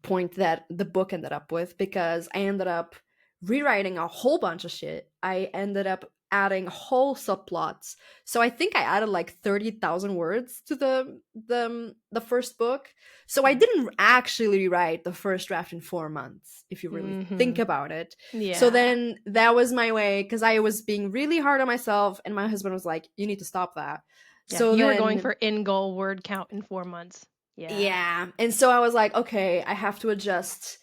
point that the book ended up with, because I ended up rewriting a whole bunch of shit. I ended up adding whole subplots. So I think I added like 30,000 words to the first book. So I didn't actually rewrite the first draft in 4 months, if you really think about it. Yeah. So then that was my way, because I was being really hard on myself, and my husband was like, you need to stop that. Yeah, So you were then, going for in goal word count in 4 months. yeah. And so I was like, okay, I have to adjust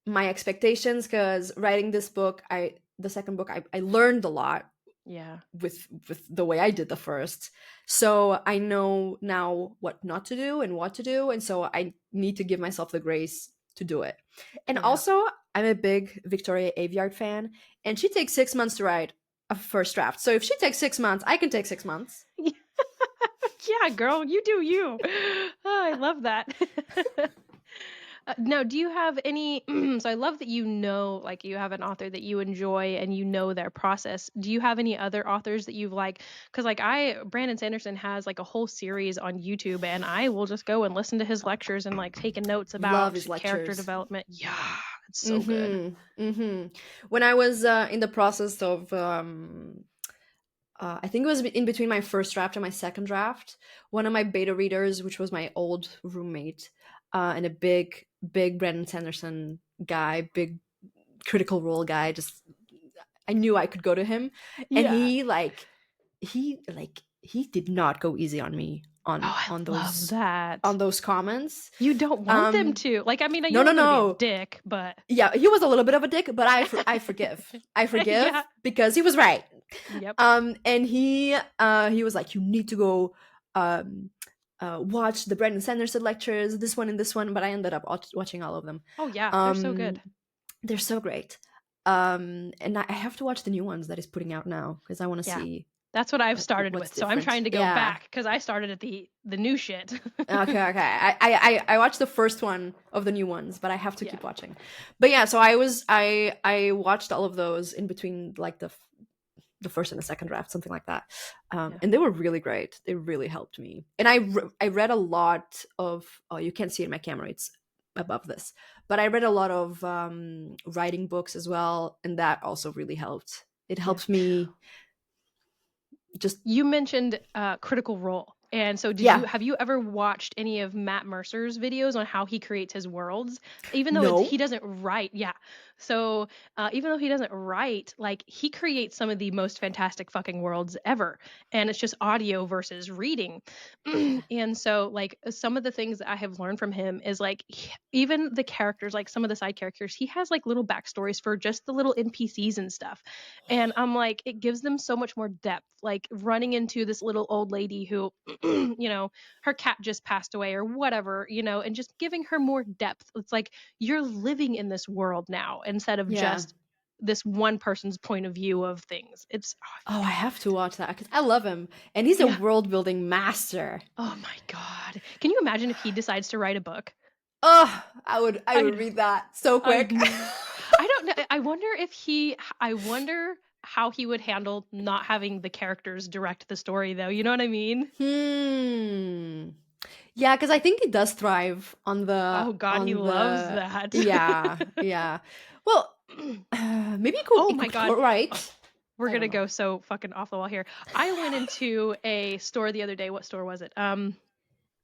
my expectations, because writing this book, the second book, I learned a lot Yeah. with the way I did the first. So I know now what not to do and what to do, and so I need to give myself the grace to do it. And Yeah. also, I'm a big Victoria Aveyard fan, and she takes 6 months to write a first draft. So if she takes 6 months, I can take 6 months. Yeah, girl, you do you. Oh, I love that. Now, do you have any? So I love that like you have an author that you enjoy and you know their process. Do you have any other authors that you've like? Because like Brandon Sanderson has like a whole series on YouTube, and I will just go and listen to his lectures and like taking notes Love about his character lectures. development. Yeah, it's so good. When I was in the process of I think it was in between my first draft and my second draft, one of my beta readers, which was my old roommate, and a big Brandon Sanderson guy, big Critical Role guy, just, I knew I could go to him. And Yeah. he did not go easy on me Oh, I love that. on those comments. You don't want them to. Like, I mean, you No, no, don't want to be a no. dick, but Yeah, he was a little bit of a dick, but I forgive. I forgive yeah. because he was right. Yep. And he was like, you need to go watch the Brandon Sanderson lectures, this one and this one. But I ended up watching all of them. Oh yeah, they're so good. They're so great. And I have to watch the new ones that he's putting out now, because I want to Yeah. see. That's what I've started what's with. So I'm different. trying to go Yeah. back because I started at the new shit. Okay. I watched the first one of the new ones, but I have to keep watching. But yeah, so I watched all of those in between, like the first and the second draft, something like that. And they were really great. They really helped me. And I read a lot of, oh, you can't see it in my camera, it's above this, but I read a lot of writing books as well, and that also really helped. It helped me just. You mentioned Critical Role. And so have you ever watched any of Matt Mercer's videos on how he creates his worlds? Even though he doesn't write. Yeah. So even though he doesn't write, like he creates some of the most fantastic fucking worlds ever. And it's just audio versus reading. And so like some of the things that I have learned from him is like even the characters, like some of the side characters, he has like little backstories for just the little NPCs and stuff. And I'm like, it gives them so much more depth. Like running into this little old lady who, her cat just passed away or whatever, and just giving her more depth. It's like you're living in this world now instead of just this one person's point of view of things. I have to watch that because I love him, and he's a world building master. Oh my God. Can you imagine if he decides to write a book? Oh, I would read that so quick. I don't know. I wonder how he would handle not having the characters direct the story, though. You know what I mean? Yeah, because I think it does thrive on Oh God, he loves that. yeah. Well, maybe you could Oh it my could God. write. We're I don't gonna know. go so fucking off the wall here. I went into a store the other day. What store was it?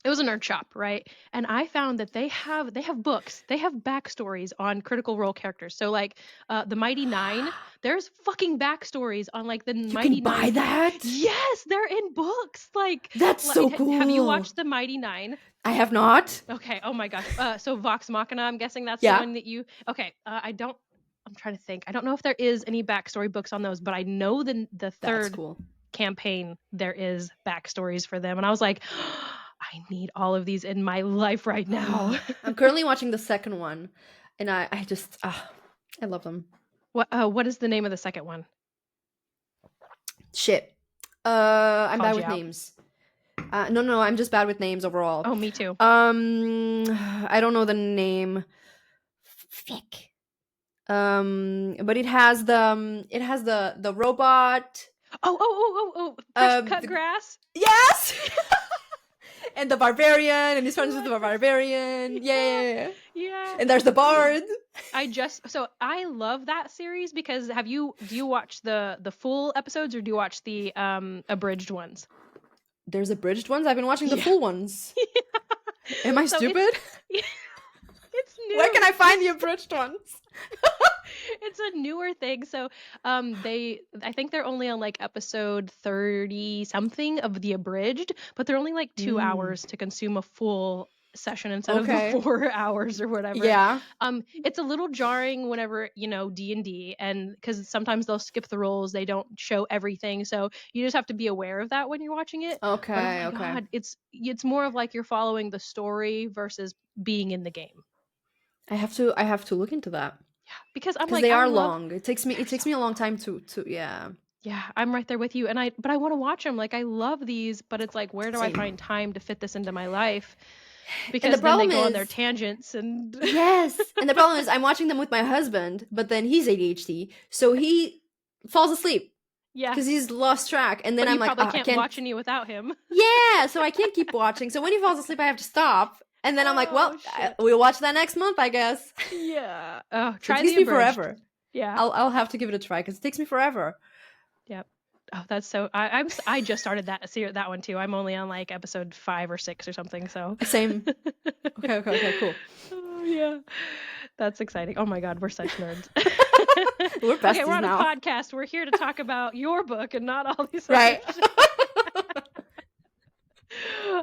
It was a nerd shop, right? And I found that they have books. They have backstories on Critical Role characters. So like the Mighty Nine, there's fucking backstories on like the You can Mighty buy Nine. that? Yes, they're in books. That's so Have you cool. watched the Mighty Nine? I have not. Okay. Oh my gosh. So Vox Machina, I'm guessing that's the Yeah, one that you. Okay. I'm trying to think. I don't know if there is any backstory books on those, but I know the that's third cool. campaign there is backstories for them, and I was like, I need all of these in my life right now. I'm currently watching the second one, and I just I love them. What is the name of the second one? Shit. I'm bad Called you with out. names. No, I'm just bad with names overall. Oh, me too. I don't know the name. Fick. But it has the robot. Cut The, grass. yes. And the barbarian, and he's friends with the barbarian. Yeah. Yeah. And there's the bard. I love that series because do you watch the full episodes or do you watch the abridged ones? There's abridged ones. I've been watching the Yeah. full ones. Am I stupid? It's new. Where can I find the abridged ones? It's a newer thing. So I think they're only on like episode 30 something of the abridged, but they're only like 2 hours to consume a full session instead of the 4 hours or whatever. Yeah. It's a little jarring whenever, D&D, and because sometimes they'll skip the roles, they don't show everything, so you just have to be aware of that when you're watching it. Okay. But oh my God, it's more of like you're following the story versus being in the game. I have to look into that. Yeah, because I'm like, they are long. It takes me a long time to yeah. Yeah, I'm right there with you. But I want to watch them. Like, I love these, but it's like, where do I find time to fit this into my life? Because then they go on their tangents and yes. And the problem is I'm watching them with my husband, but then he's ADHD, so he falls asleep. Yeah. Because he's lost track. And then but I'm like, I can't watch any without him. Yeah, so I can't keep watching. So when he falls asleep, I have to stop. And then I'm like, well, we'll watch that next month, I guess. Yeah. Oh, try it takes me forever. Yeah. I'll have to give it a try because it takes me forever. Yep. Oh, that's so. I just started that one too. I'm only on like episode 5 or 6 or something. So same. Okay, cool. Oh yeah, that's exciting. Oh my God, we're such nerds. We're besties okay, we're on now. a podcast. We're here to talk about your book and not all these. Right.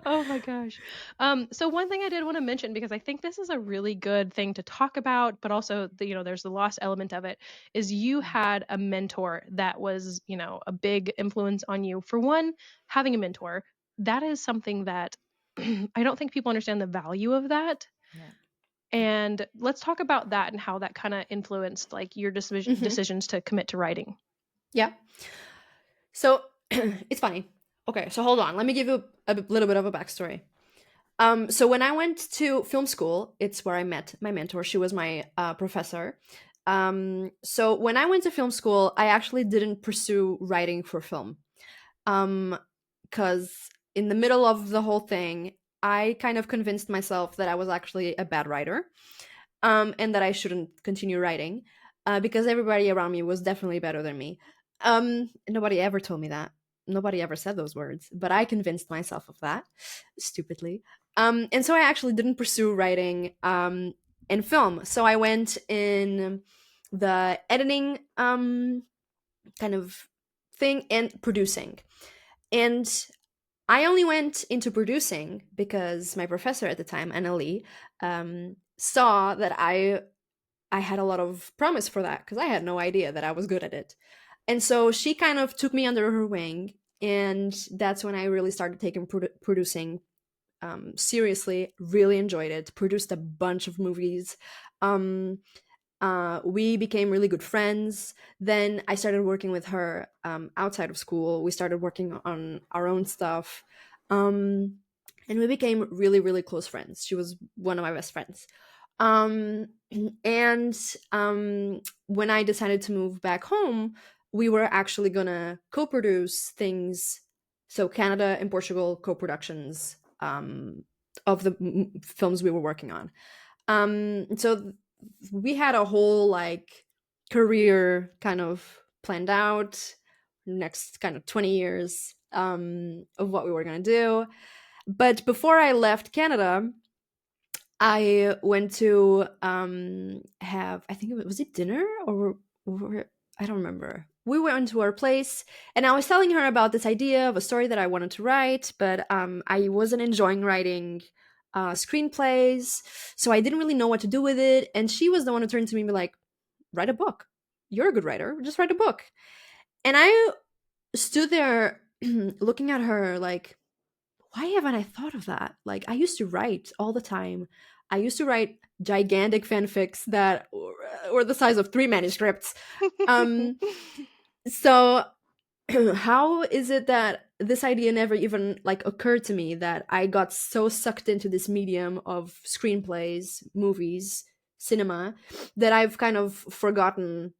Oh my gosh. So one thing I did want to mention, because I think this is a really good thing to talk about, but also there's the lost element of it, is you had a mentor that was, a big influence on you. For one, having a mentor, that is something that I don't think people understand the value of that. Yeah. And let's talk about that and how that kind of influenced like your decisions to commit to writing. Yeah. So it's funny. Okay, so hold on. Let me give you a little bit of a backstory. So when I went to film school, it's where I met my mentor. She was my professor. So when I went to film school, I actually didn't pursue writing for film. Because in the middle of the whole thing, I kind of convinced myself that I was actually a bad writer, and that I shouldn't continue writing, because everybody around me was definitely better than me. Nobody ever told me that. Nobody ever said those words, but I convinced myself of that, stupidly. And so I actually didn't pursue writing in film. So I went in the editing kind of thing and producing. And I only went into producing because my professor at the time, Anna Lee, saw that I had a lot of promise for that, because I had no idea that I was good at it. And so she kind of took me under her wing, and that's when I really started taking producing seriously. Really enjoyed it. Produced a bunch of movies. We became really good friends. Then I started working with her outside of school. We started working on our own stuff. And we became really, really close friends. She was one of my best friends. And when I decided to move back home, we were actually gonna co-produce things. So Canada and Portugal co-productions of the films we were working on. So we had a whole like career kind of planned out, next kind of 20 years of what we were gonna do. But before I left Canada, I went to have, I think was it dinner or I don't remember. We went to our place and I was telling her about this idea of a story that I wanted to write, but I wasn't enjoying writing screenplays, so I didn't really know what to do with it. And she was the one who turned to me and be like, "Write a book. You're a good writer. Just write a book." And I stood there looking at her like, why haven't I thought of that? Like, I used to write all the time. I used to write gigantic fanfics that were the size of 3 manuscripts. Um, so how is it that this idea never even like occurred to me, that I got so sucked into this medium of screenplays, movies, cinema, that I've kind of forgotten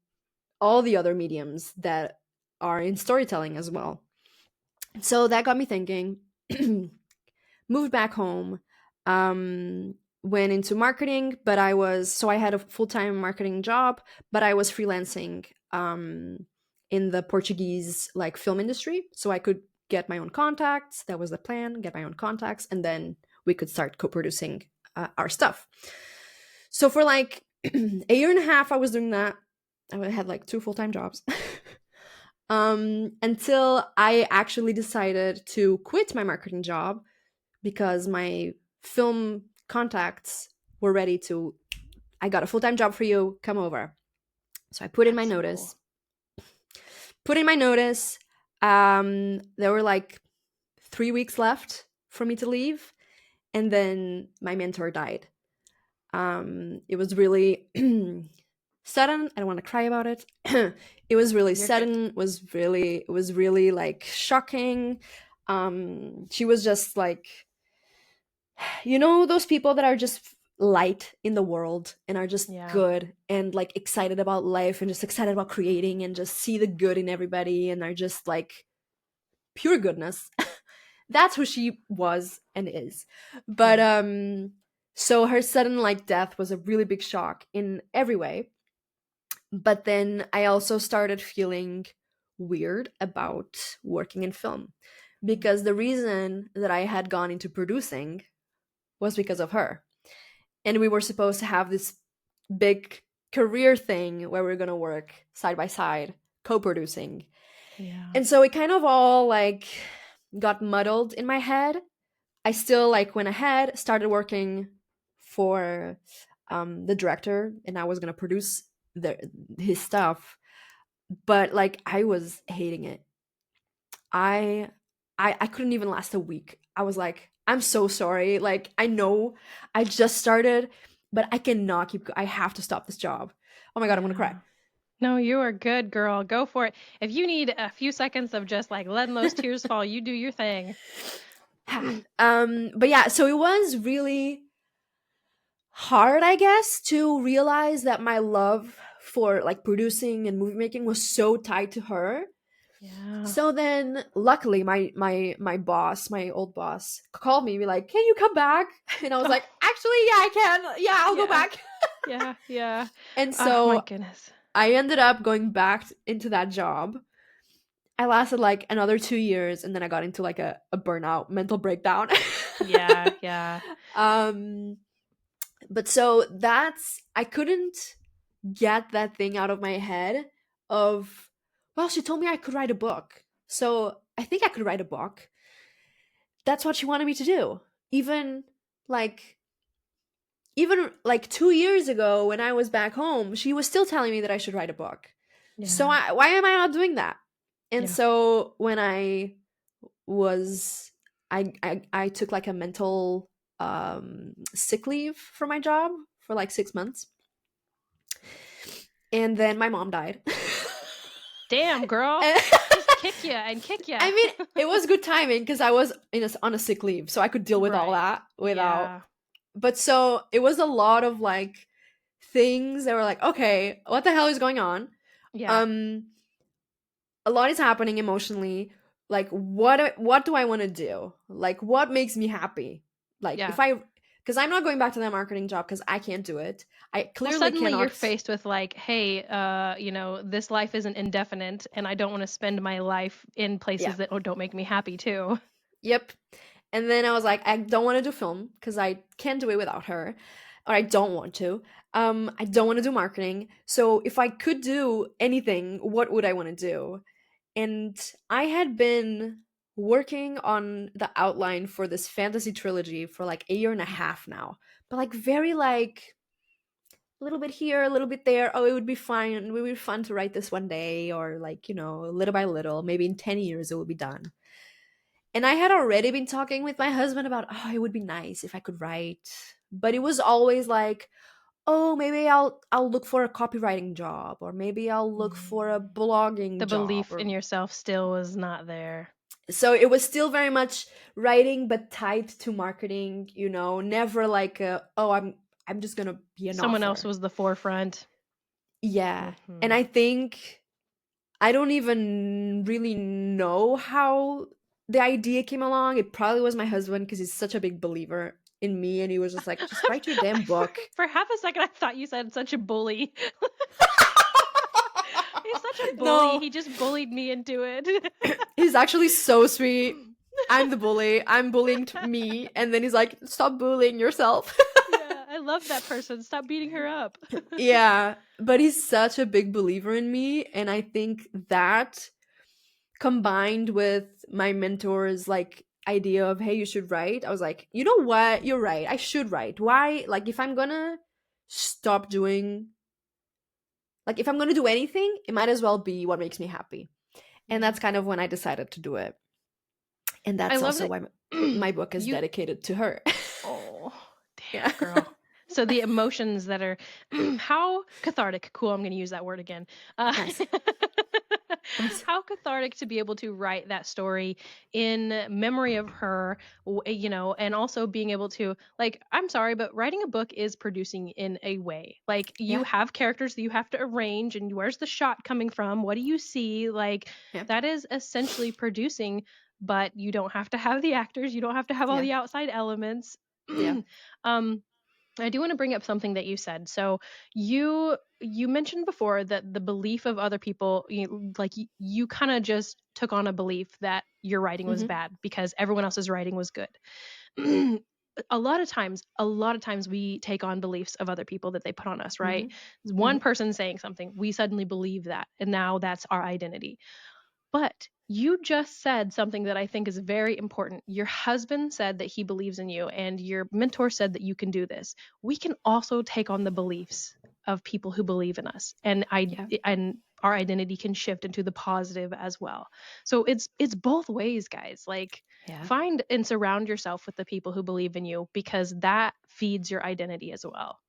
all the other mediums that are in storytelling as well. So that got me thinking. Moved back home, went into marketing, but I had a full-time marketing job, but I was freelancing in the Portuguese like film industry, so I could get my own contacts. That was the plan, get my own contacts, and then we could start co-producing our stuff. So for like a year and a half I was doing that. I had like 2 full-time jobs. Until I actually decided to quit my marketing job because my film contacts were ready to, I got a full-time job for you, come over. So I put in my notice. There were like 3 weeks left for me to leave, and then my mentor died. It was really sudden. I don't want to cry about it. It was really sudden. It was really like shocking. She was just like, you know, those people that are just light in the world and are just good and like excited about life and just excited about creating and just see the good in everybody and are just like pure goodness. That's who she was and is. But so her sudden like death was a really big shock in every way. But then I also started feeling weird about working in film, because the reason that I had gone into producing was because of her. And we were supposed to have this big career thing where we are going to work side by side, co-producing. Yeah. And so it kind of all like got muddled in my head. I still like went ahead, started working for the director, and I was going to produce his stuff. But like I was hating it. I couldn't even last a week. I was like, I'm so sorry. Like, I know I just started, but I cannot I have to stop this job. Oh my God, I'm going to cry. No, you are good, girl. Go for it. If you need a few seconds of just like letting those tears fall, you do your thing. But yeah, so it was really hard, I guess, to realize that my love for like producing and movie making was so tied to her. Yeah. So then luckily my boss, my old boss, called me and be like, "Can you come back?" And I was like, "Actually, yeah, I can. Yeah, I'll go back." Yeah. And so oh my goodness. I ended up going back into that job. I lasted like another 2 years, and then I got into like a burnout, mental breakdown. Yeah. But so I couldn't get that thing out of my head of, well, she told me I could write a book, so I think I could write a book. That's what she wanted me to do. Even like 2 years ago when I was back home, she was still telling me that I should write a book. Yeah. So why am I not doing that? And so when I took like a mental sick leave for my job for like 6 months. And then my mom died. Damn, girl. Just kick you. I mean, it was good timing because I was on a sick leave, so I could deal with all that without. Yeah. But so it was a lot of like things that were like, okay, what the hell is going on? Yeah. a lot is happening emotionally. Like, what do I want to do? Like, what makes me happy? Like, Yeah. if I, because I'm not going back to that marketing job because I can't do it. I Well, clearly suddenly you're cannot. faced with like, hey, this life isn't indefinite, and I don't want to spend my life in Yeah. places that don't make me happy too. Yep. And then I was like, I don't want to do film because I can't do it without her, or I don't want to. I don't want to do marketing. So if I could do anything, what would I want to do? And I had been working on the outline for this fantasy trilogy for like a year and a half now, but like very like a little bit here, a little bit there. Oh, it would be fine. It would be fun to write this one day, or like, little by little. Maybe in 10 years it will be done. And I had already been talking with my husband about, oh, it would be nice if I could write. But it was always like, oh, maybe I'll look for a copywriting job, or maybe I'll look for a The blogging job, belief or in yourself still was not there. so it was still very much writing but tied to marketing, never like oh, I'm just going to be an Someone else author. was the forefront. Yeah. And Hmm. I think I don't even really know how the idea came along. It probably was my husband because he's such a big believer in me, and he was just like, just write your damn for, book. for half a second, I thought you said such a bully. He's such a bully. No, He just bullied me into it. he's actually so sweet. I'm the bully. I'm bullying me. And then he's like, stop bullying yourself. Yeah, I love that person. Stop beating her up. Yeah, but he's such a big believer in me. And I think that combined with my mentor's like idea of, hey, you should write, I was like, you know what, you're right, I should write. Why? Like, if I'm gonna stop doing, like, if I'm gonna do anything, it might as well be what makes me happy. And Yeah. that's kind of when I decided to do it. And I that's love also that why my book is you dedicated to her. Oh, damn, Yeah. girl. So the emotions that are how cathartic. Cool, I'm going to use that word again. Nice. Nice. How cathartic to be able to write that story in memory of her, and also being able to, like, I'm sorry, but writing a book is producing in a way. Like, you Yeah. have characters that you have to arrange, and where's the shot coming from? What do you see? Like, Yeah. that is essentially producing, but you don't have to have the actors, you don't have to have all Yeah. the outside elements. Yeah. um I do want to bring up something that you said. So you mentioned before that the belief of other people, you kind of just took on a belief that your writing was Mm-hmm. bad because everyone else's writing was good. A lot of times we take on beliefs of other people that they put on us, right? Mm-hmm. One person saying something, we suddenly believe that, and now that's our identity. But you just said something that I think is very important. Your husband said that he believes in you, and your mentor said that you can do this. We can also take on the beliefs of people who believe in us, and Yeah. our identity can shift into the positive as well. So it's both ways, guys. Like, Yeah. find and surround yourself with the people who believe in you, because that feeds your identity as well.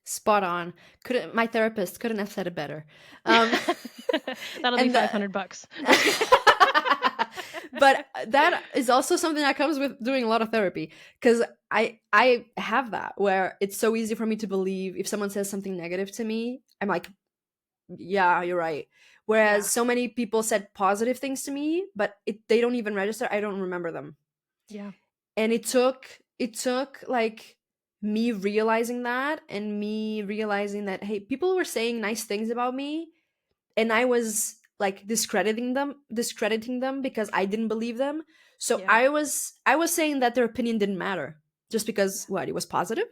Spot on. Couldn't My therapist couldn't have said it better. Um That'll be and the, $500. but that is also something that comes with doing a lot of therapy, because I have that where it's so easy for me to believe if someone says something negative to me, I'm like, yeah, you're right. Whereas Yeah, so many people said positive things to me, but they don't even register. I don't remember them. yeah, And it took like me realizing that, and me realizing that, hey, people were saying nice things about me, and I was like discrediting them because I didn't believe them. So yeah, I was saying that their opinion didn't matter just because yeah. what, it was positive,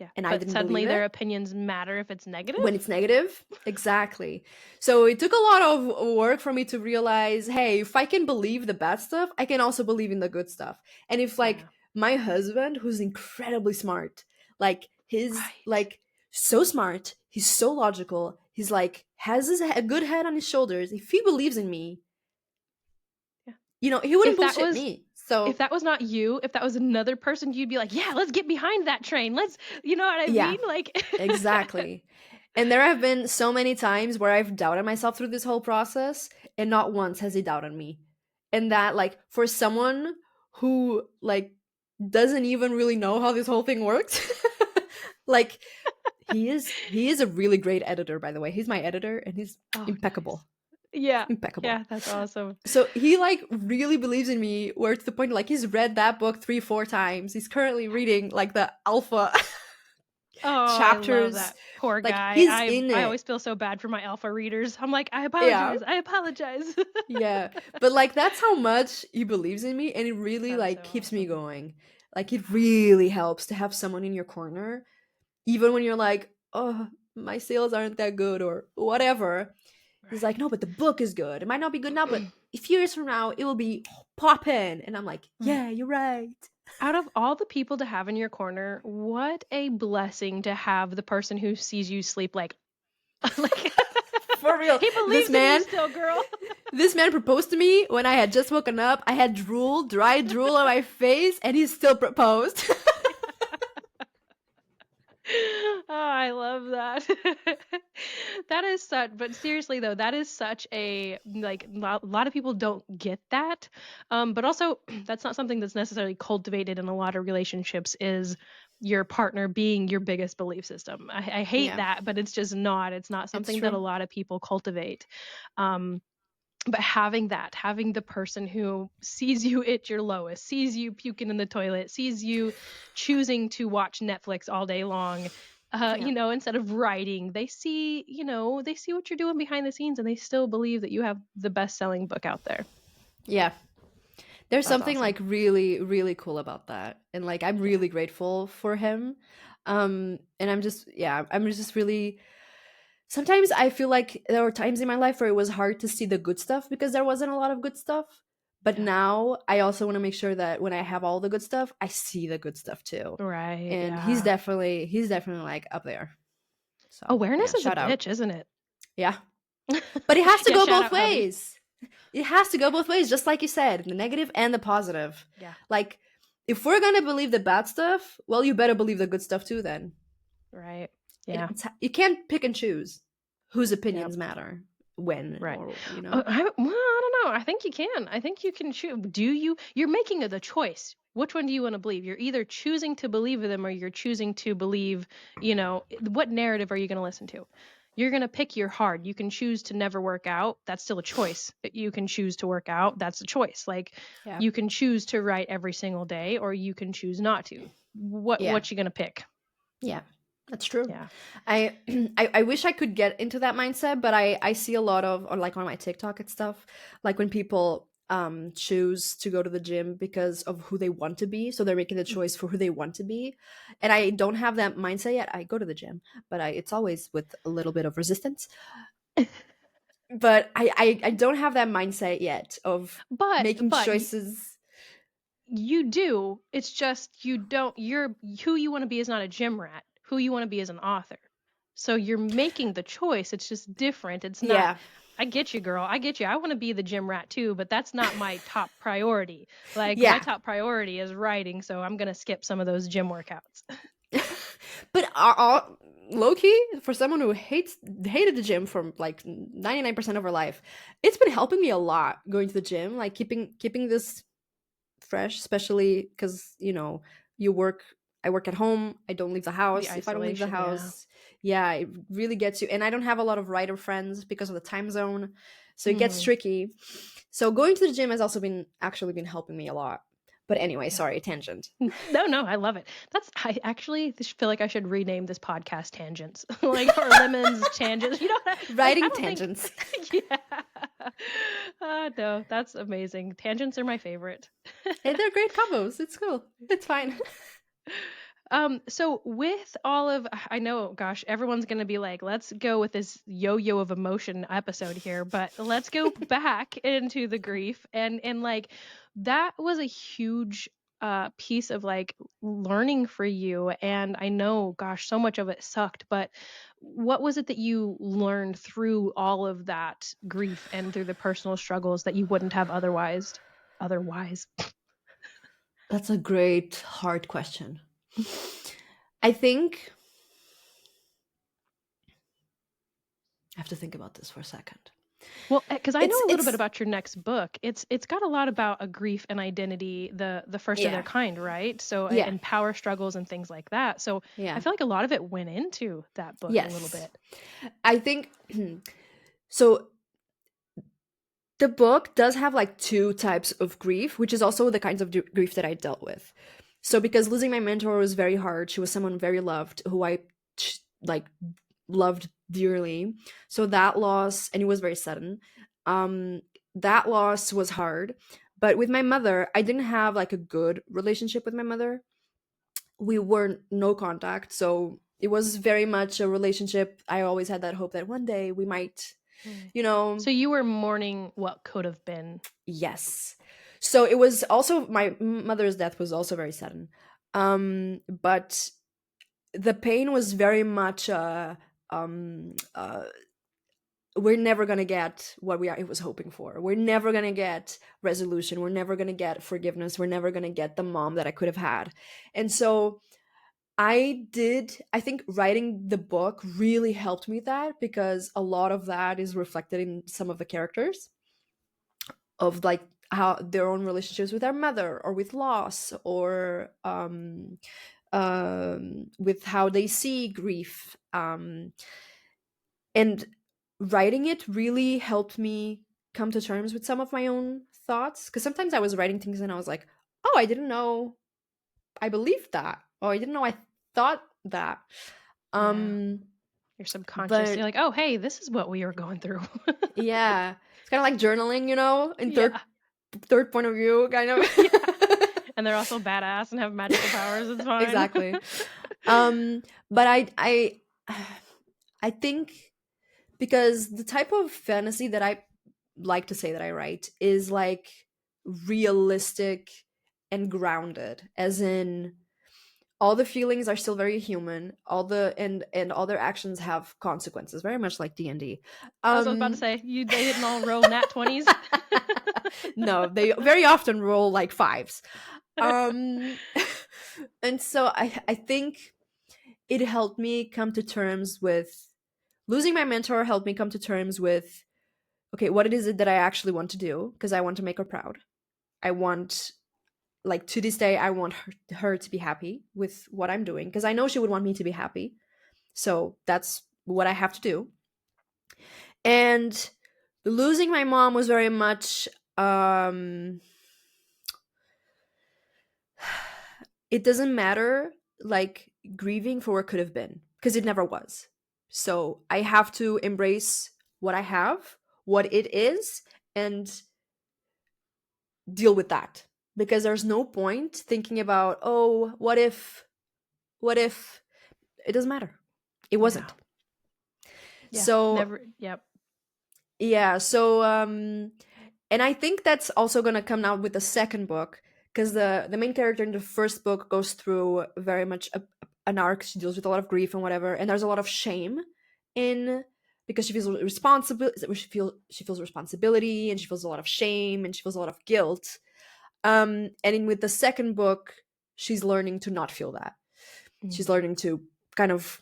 Yeah, and I but didn't suddenly believe their it opinions matter if it's when negative? it's negative. Exactly. So it took a lot of work for me to realize, hey, if I can believe the bad stuff, I can also believe in the good stuff. And if like Yeah. my husband, who's incredibly smart, like he's Right. like so smart, he's so logical, he's like has a good head on his shoulders. If he believes in me, Yeah. he wouldn't If that bullshit was me. if So that was not you, if that was another person, you'd be like, "Yeah, let's get behind that train. Let's," you know what I yeah, mean? Like exactly. And there have been so many times where I've doubted myself through this whole process, and not once has he doubted me. And that, like, for someone who, like, doesn't even really know how this whole thing works, like, he is a really great editor, by the way. He's my editor, and he's Oh, nice. impeccable. Yeah. Impeccable. Yeah, that's awesome. So he like really believes in me, where to the point like he's read that book 3-4 times. He's currently reading like the alpha Oh, I love chapters. that. Poor Like guy. he's I in I it. always feel so bad for my alpha readers. I'm like, I Yeah. apologize. I apologize. Yeah. But like that's how much he believes in me, and it really That's like so keeps me awesome. going. Like it really helps to have someone in your corner, even when you're like, oh, my sales aren't that good or whatever. He's like, Right. no, but the book is good. It might not be good now, but a few years from now, it will be poppin'. And I'm like, Right. yeah, you're right. Out of all the people to have in your corner, what a blessing to have the person who sees you sleep like like For real. he This believes in you man, still, girl. this man proposed to me when I had just woken up. I had drool, dry drool on my face, and he still proposed. Oh, I love that. That is such, but seriously though, that is such a like a lot of people don't get that. But also that's not something that's necessarily cultivated in a lot of relationships is your partner being your biggest belief system. I hate Yeah, that, but it's just not. It's not it's something that a true. lot of people cultivate. Um, but having that, having the person who sees you at your lowest, sees you puking in the toilet, sees you choosing to watch Netflix all day long, Yeah. instead of writing, they see what you're doing behind the scenes and they still believe that you have the best selling book out there. Yeah. There's That's something awesome. like really, really cool about that. And like I'm Yeah. really grateful for him. And I'm just really sometimes I feel like there were times in my life where it was hard to see the good stuff because there wasn't a lot of good stuff. But Yeah. now I also want to make sure that when I have all the good stuff, I see the good stuff too. Right. And Yeah. he's definitely like up there. So Awareness yeah, is a shout out. bitch, isn't it? Yeah. But it has to Yeah. go Shout both out, hubby. ways. It has to go both ways, just like you said, the negative and the positive. Yeah. Like, if we're gonna believe the bad stuff, well, you better believe the good stuff too. Then Right. Yeah. you can't pick and choose whose Yeah. opinions matter when, Right. or you know. I don't know. I think you can. I think you can choose. You're making the choice. Which one do you want to believe? You're either choosing to believe them or you're choosing to believe, what narrative are you going to listen to? You're going to pick your heart. You can choose to never work out. That's still a choice. You can choose to work out. That's a choice. Like Yeah, you can choose to write every single day or you can choose not to. yeah, What you going to pick? yeah. That's true. Yeah. I, I wish I could get into that mindset, but I see a lot of, or like on my TikTok and stuff, like when people choose to go to the gym because of who they want to be, so they're making the choice for who they want to be. And I don't have that mindset yet. I go to the gym, but it's always with a little bit of resistance. But I don't have that mindset yet of making But choices. you do. It's just you don't you're who you want to be is not a gym rat. Who you want to be is an author. So you're making the choice. It's just different. It's not Yeah, I get you, girl. I get you. I want to be the gym rat too, but that's not my top priority. Like my yeah. top priority is writing, so I'm going to skip some of those gym workouts. But low key, for someone who hated the gym for like 99% of her life, it's been helping me a lot going to the gym, like keeping this fresh, especially because you work. I work at home. I don't leave the The house. If I don't leave the isolation, yeah. house, yeah, it really gets you. And I don't have a lot of writer friends because of the time zone, so it gets Mhm. tricky. So going to the gym has also been actually been helping me a lot. But anyway, Yeah. sorry, tangent. No, I love it. I actually feel like I should rename this podcast Tangents, like or Lemons Tangents. Like I Writing don't think, tangents. yeah. No, that's amazing. Tangents are my favorite. Hey, they're great combos. It's cool. It's fine. So with all of, I know, gosh, everyone's gonna be like, let's go with this yo-yo of emotion episode here, but let's go back into the grief and like that was a huge piece of like learning for you. And I know, gosh, so much of it sucked, but what was it that you learned through all of that grief and through the personal struggles that you wouldn't have otherwise? Otherwise. That's a great, hard question. I think I have to think about this for a second. Well, because I know a little bit It's about your next book. It's got a lot about a grief and identity, the first of their yeah, kind, right? So yeah, and power struggles and things like that. So I yeah, feel like a lot of it went into that book a little yes. bit. I think so. the book does have like two types of grief, which is also the kinds of grief that I dealt with. So because losing my mentor was very hard, she was someone very loved who I like loved dearly. So that loss, and it was very sudden. That loss was hard. But with my mother, I didn't have like a good relationship with my mother. We were no contact, so it was very much a relationship. I always had that hope that one day we might, you know. So you were mourning what could have been. Yes. So it was also, my mother's death was also very sudden. But the pain was very much we're never gonna get what I was hoping for. We're never gonna get resolution. We're never gonna get forgiveness. We're never gonna get the mom that I could have had. And so I think writing the book really helped me that, because a lot of that is reflected in some of the characters, of like how their own relationships with their mother, or with loss, or with how they see grief. And writing it really helped me come to terms with some of my own thoughts, because sometimes I was writing things and I was like, oh, I didn't know I believed that, or I didn't know I thought that. Your subconscious, But you're like, oh, hey, this is what we were going through. yeah, it's kind of like journaling, in Yeah. third point of view, kind of. Yeah. And they're also badass and have magical powers. It's fine. Exactly. But I think, because the type of fantasy that I like to say that I write is like realistic and grounded, as in all the feelings are still very human, all the and all their actions have consequences, very much like D&D. I was about to say, they didn't all roll nat 20s. No, they very often roll like fives. And so I think it helped me come to terms with losing my mentor, helped me come to terms with, okay, what it is that I actually want to do, because I want to make her proud. I want, like, to this day, I want her to be happy with what I'm doing, because I know she would want me to be happy. So that's what I have to do. And losing my mom was very much, it doesn't matter, like, grieving for what could have been, because it never was. So I have to embrace what I have, what it is, and deal with that, because there's no point thinking about, oh, what if it doesn't matter. It wasn't. Yeah. So Never. Yep. yeah, so and I think that's also going to come out with the second book, because the main character in the first book goes through very much an arc. She deals with a lot of grief and whatever, and there's a lot of shame in, because she feels responsible, she feels responsibility, and she feels a lot of shame, and she feels a lot of guilt. And with the second book, she's learning to not feel that. She's learning to kind of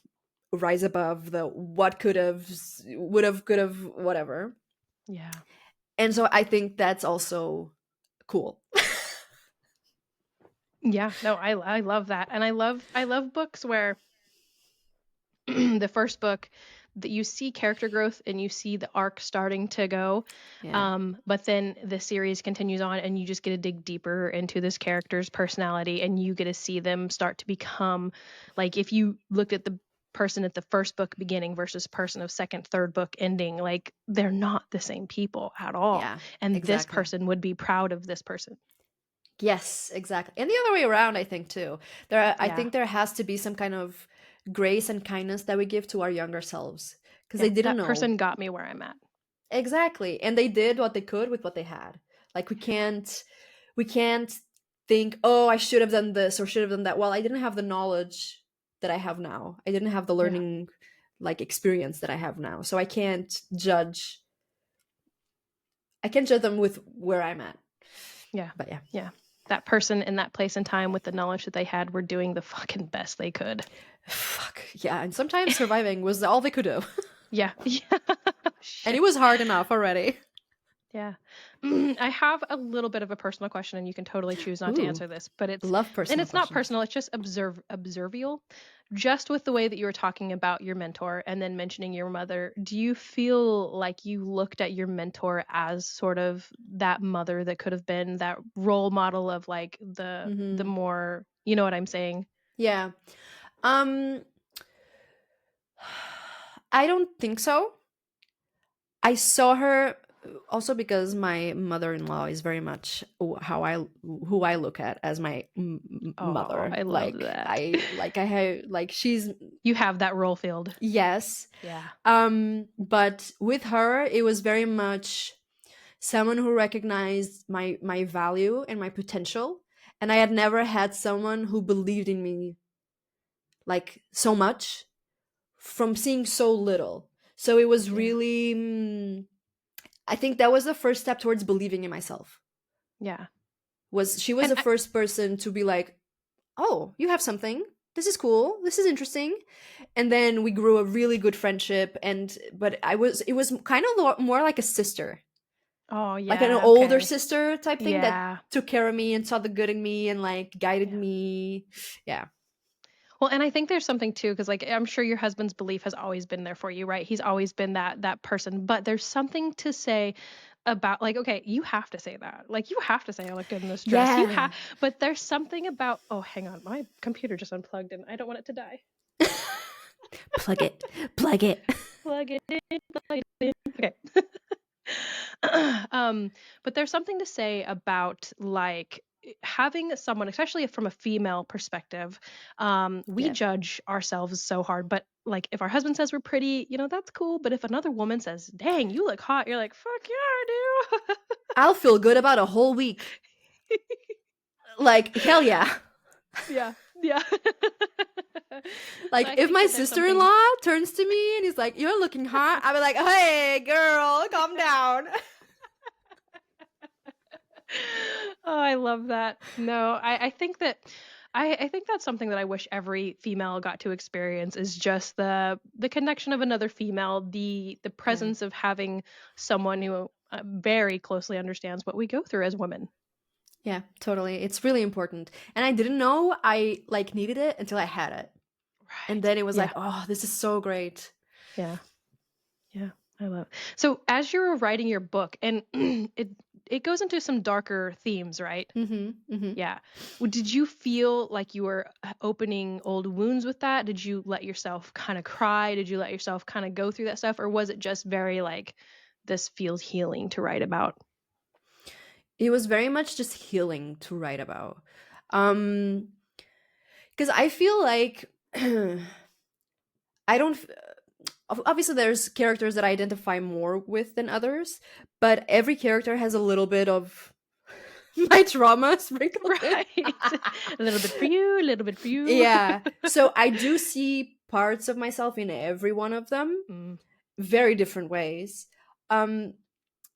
rise above the what could have, would have, could have, whatever. Yeah. And so I think that's also cool. Yeah. No, I love that. And I love books where the first book that you see character growth and you see the arc starting to go. Yeah. But then the series continues on and you just get to dig deeper into this character's personality and you get to see them start to become, like, if you looked at the person at the first book beginning versus person of second, third book ending, like, they're not the same people at all. Yeah, and exactly. This person would be proud of this person. Yes, exactly. And the other way around, I think, too. I think there has to be some kind of grace and kindness that we give to our younger selves, because they didn't know. That person got me where I'm at. Exactly. And they did what they could with what they had. Like, we can't think, oh, I should have done this or should have done that. Well, I didn't have the knowledge that I have now. I didn't have the learning like experience that I have now. So I can't judge them with where I'm at. Yeah. But yeah. Yeah. That person in that place and time with the knowledge that they had were doing the fucking best they could. Fuck. Yeah. And sometimes surviving was all they could do. Yeah. And it was hard enough already. Yeah. I have a little bit of a personal question, and you can totally choose not to Ooh, answer this, but love personal it's not questions. personal, it's just observial. Just with the way that you were talking about your mentor and then mentioning your mother, do you feel like you looked at your mentor as sort of that mother that could have been that role model of like the Hmm. more, you know what I'm saying? Yeah. Um, I don't think so. I saw her also because my mother-in-law is very much who I look at as my Oh, mother. I love that. I have like she's You have that role field. yes. Yeah. But with her it was very much someone who recognized my value and my potential, and I had never had someone who believed in me like so much from seeing so little. So it was Yeah. really I think that was the first step towards believing in myself. Yeah. Was she was And the first person to be like, "Oh, you have something. This is cool. This is interesting." And then we grew a really good friendship, and but it was kind of more like a sister, oh like an yeah, older okay. sister type thing that Yeah. took care of me and saw the good in me and like guided Yeah. me. Yeah. Well, and I think there's something too, because like I'm sure your husband's belief has always been there for you, right? He's always been that person. But there's something to say about like, okay, you have to say that. Like you have to say I look good in this dress. You have Yeah. but there's something about oh, hang on, my computer just unplugged and I don't want it to die. Plug it. Plug it. Plug it in, plug it in. Okay. um, but there's something to say about like having someone, especially from a female perspective, we Yeah. judge ourselves so hard. But like, if our husband says we're pretty, you know, that's cool. But if another woman says, "Dang, you look hot," you're like, "Fuck yeah, I I'll feel good about a whole week. do." Like, hell yeah. Yeah, yeah. So Like I if think my that there's something. sister-in-law turns to me and he's like, "You're looking hot," I'll be like, "Hey, girl, calm down." Oh, I love that. No, I think that I think that's something that I wish every female got to experience is just the connection of another female, the Yeah. presence of having someone who very closely understands what we go through as women. Yeah, totally. It's really important. And I didn't know I like needed it until I had it. And Right. then it was like, Yeah. "Oh, this is so great." Yeah. Yeah. I love it. So as you were writing your book, and it goes into some darker themes, right? Mhm. Mhm. Yeah. Did you feel like you were opening old wounds with that? Did you let yourself kind of cry? Did you let yourself kind of go through that stuff? Or was it just very like, this feels healing to write about? It was very much just healing to write about. Um because I feel like I don't obviously there's characters that I identify more with than others, but every character has a little bit of my trauma sprinkled in. Right. A little bit for you, a little bit for you. Yeah. So I do see parts of myself in every one of them, Mm, very different ways. Um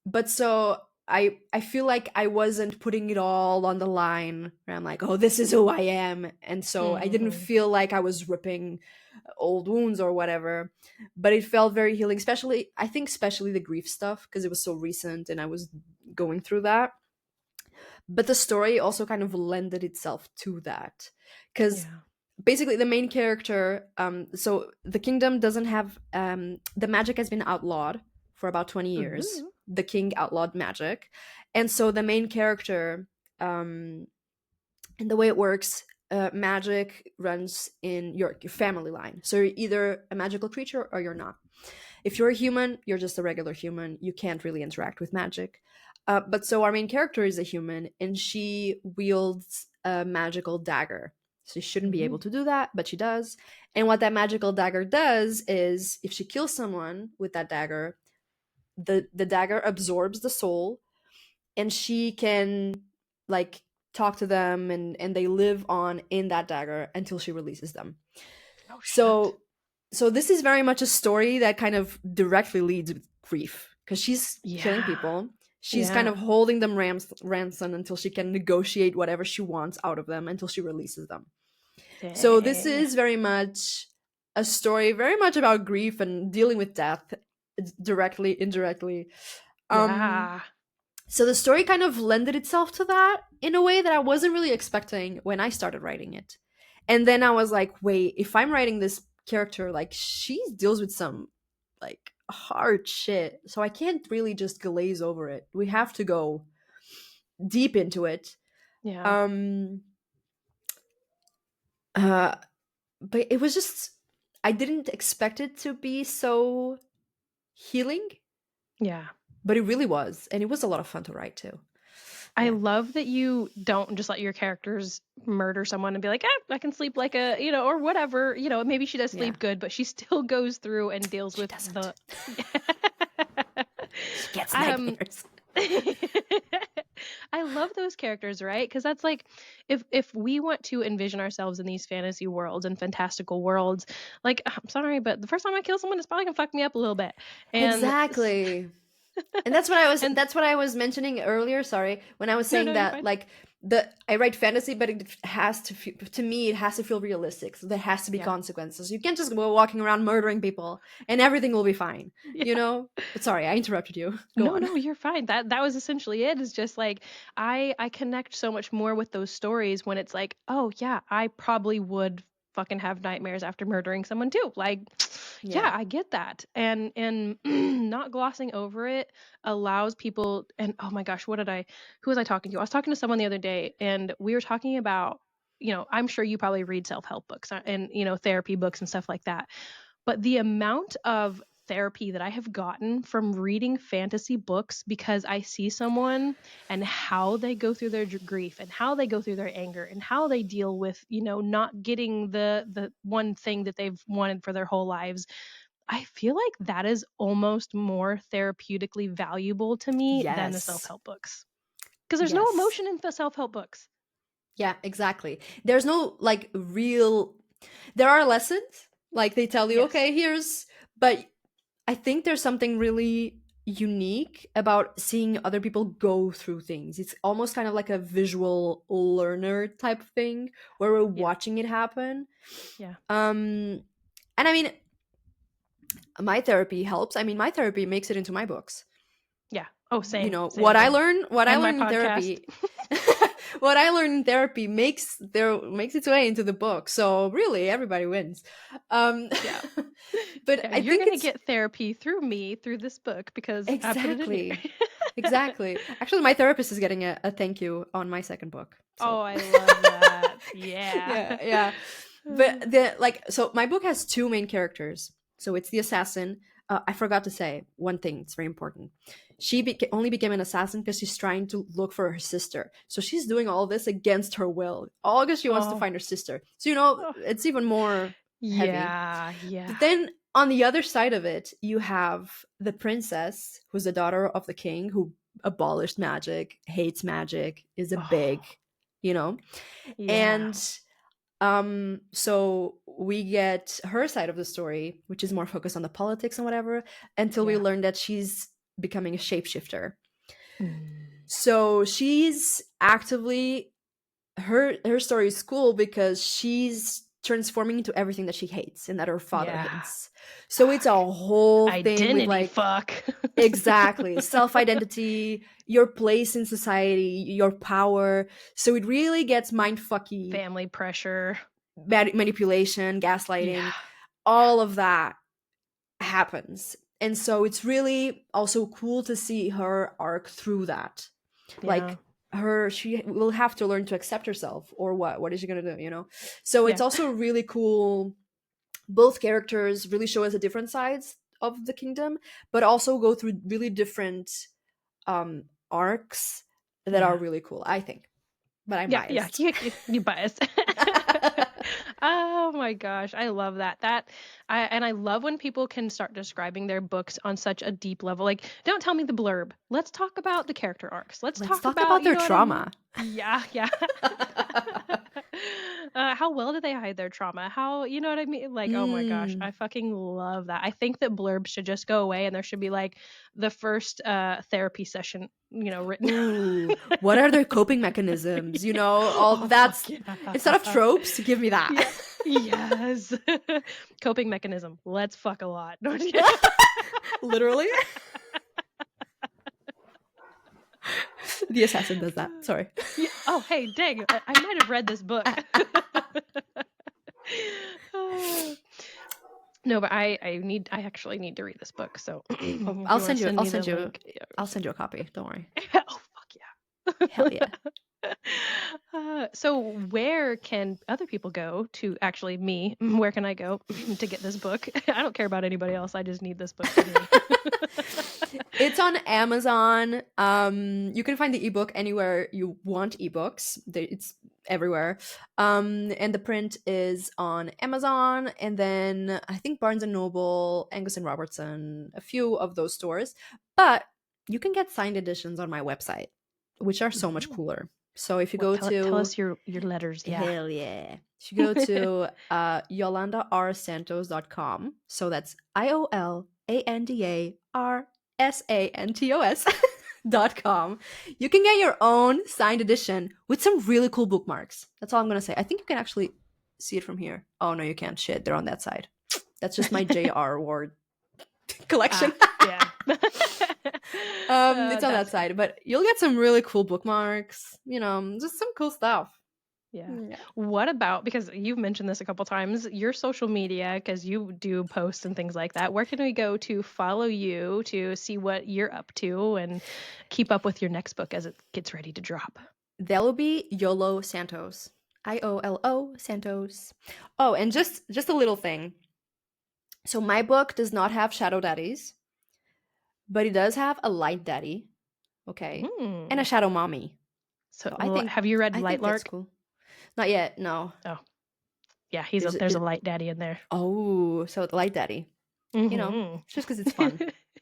but so I feel like I wasn't putting it all on the line where I'm like, "Oh, this is who I am." And so I didn't hmm. feel like I was ripping old wounds or whatever, but it felt very healing, especially I think especially the grief stuff because it was so recent and I was going through that. But the story also kind of lended itself to that because Yeah. basically the main character so the kingdom doesn't have the magic has been outlawed for about 20 years. Ooh. The king outlawed magic, and so the main character um and the way it works, magic runs in your family line, so you're either a magical creature or you're not. If you're a human, you're just a regular human. You can't really interact with magic. But so our main character is a human, and she wields a magical dagger. So she shouldn't be able Ooh. to do that, but she does. And what that magical dagger does is, if she kills someone with that dagger, the dagger absorbs the soul, and she can like talk to them, and they live on in that dagger until she releases them. Oh shit. So this is very much a story that kind of directly leads with grief because she's killing Yeah. people. She's kind Yeah. of holding them ransom until she can negotiate whatever she wants out of them until she releases them. So this Dang. is very much a story very much about grief and dealing with death directly, indirectly. Um Yeah. So the story kind of lended itself to that in a way that I wasn't really expecting when I started writing it. And then I was like, wait, if I'm writing this character, like she deals with some like hard shit. So I can't really just glaze over it. We have to go deep into it. Yeah. Um uh but it was just, I didn't expect it to be so healing, Yeah. but it really was. And it was a lot of fun to write too. I Yeah. love that you don't just let your characters murder someone and be like, I can sleep like a, or whatever, maybe she does Yeah. sleep good, but she still goes through and deals She with doesn't. the. She gets um, nightmares. I love those characters, right? Because that's like, if we want to envision ourselves in these fantasy worlds and fantastical worlds, like, I'm sorry, but the first time I kill someone, it's probably gonna fuck me up a little bit, and Exactly. And and that's what I was mentioning earlier, sorry, when I was no, saying no, you're that fine. like I write fantasy, but it has to to me it has to feel realistic. So there has to be Yeah, consequences. You can't just go walking around murdering people and everything will be fine, yeah. you know? But sorry, I interrupted you. Go No, on. no, you're fine. That was essentially it. Is just like I connect so much more with those stories when it's like, oh yeah, I probably would fucking have nightmares after murdering someone too. Like, yeah, Yeah. I get that. And not glossing over it allows people. And oh my gosh, who was I talking to? I was talking to someone the other day, and we were talking about, I'm sure you probably read self-help books and therapy books and stuff like that, but the amount of therapy that I have gotten from reading fantasy books because I see someone and how they go through their grief and how they go through their anger and how they deal with, not getting the one thing that they've wanted for their whole lives. I feel like that is almost more therapeutically valuable to me than the Yes. self-help books. Because there's no Yes. emotion in the self-help books. Yeah, exactly. There's no like real, there are lessons, like they tell you, Yes. okay, here's, but I think there's something really unique about seeing other people go through things. It's almost kind of like a visual learner type of thing where we're Yeah. watching it happen. Yeah. And I mean, my therapy helps. I mean, my therapy makes it into my books. Yeah. Oh, You same. know, Same. Same. what I And my learn in podcast. therapy what I learn in therapy makes its way into the book. So really everybody wins. Um Yeah. but Yeah, I you're think gonna it's get therapy through me through this book because I put it in here. exactly. Exactly. Actually, my therapist is getting a thank you on my second book. So Oh, I love that. Yeah. yeah, yeah. But the like, so my book has two main characters. So it's the assassin. I forgot to say one thing. It's very important. Only became an assassin because she's trying to look for her sister. So she's doing all this against her will, all because she wants to Oh, find her sister. So you know, oh. it's even more heavy. Yeah, yeah. But then on the other side of it, you have the princess, who's the daughter of the king, who abolished magic, hates magic, is a big, Oh, you know, yeah, and so we get her side of the story, which is more focused on the politics and whatever, until we yeah. learn that she's becoming a shapeshifter. Mm. So she's actively, her story is cool because she's transforming into everything that she hates and that her father Yeah. hates. So it's a Fuck. whole thing with Identity like, fuck. exactly, self-identity, your place in society, your power. So it really gets mindfucky, Family pressure. manipulation, Yeah. gaslighting, all of that happens. And so it's really also cool to see her arc through that. Yeah. Like, she will have to learn to accept herself, or what is she going to do, you know? So it's Yeah. also really cool. Both characters really show us the different sides of the kingdom, but also go through really different arcs that are Yeah. really cool, I think. But I'm Yeah, yeah, biased. you biased. Oh my gosh, I love that. I love when people can start describing their books on such a deep level. Like, don't tell me the blurb. Let's talk about the character arcs. Let's Let's talk talk about, about you their know what I mean? trauma. Yeah, yeah. How well do they hide their trauma? How, you know what I mean? Like, oh my gosh, Mm. I fucking love that. I think that blurbs should just go away and there should be like the first therapy session, written. Ooh, what are their coping mechanisms? You Yeah. know, all Oh fuck that's, yeah. instead of tropes, give me that. Yeah. Yes. Coping mechanism. Let's fuck a lot. No, I'm just kidding. Literally. The assassin does that. Sorry. Yeah. Oh, hey, dang! I might have read this book. No, but I actually need to read this book. So Oh, if I'll you wanna send you. send I'll me the send you. link. Yeah, I'll send you a copy. Don't worry. oh, fuck yeah. Hell yeah. So where can other people go to actually me? Where can I go to get this book? I don't care about anybody else. I just need this book for me. It's on Amazon. You can find the ebook anywhere you want ebooks. It's everywhere. And the print is on Amazon, and then I think Barnes and Noble, Angus and Robertson, a few of those stores. But you can get signed editions on my website, which are so much cooler. So if you go to tell us your letters. Yeah. Hell yeah. If you go to yolandarsantos.com, so that's IOLANDARSANTOS.com, you can get your own signed edition with some really cool bookmarks. That's all I'm going to say. I think you can actually see it from here. Oh, no, you can't. Shit, they're on that side. That's just my J.R. Ward collection. Yeah. It's on that side, but you'll get some really cool bookmarks, just some cool stuff. Yeah. What about, because you've mentioned this a couple times, your social media, because you do posts and things like that. Where can we go to follow you to see what you're up to and keep up with your next book as it gets ready to drop? That will be YOLO Santos. IOLO Santos. Oh, and just a little thing. So my book does not have shadow daddies, but it does have a light daddy, okay, and a shadow mommy. So I think, have you read Light Lark? That's cool. Not yet, no. Oh, yeah, there's a light daddy in there. Oh, so the light daddy. Just because it's fun.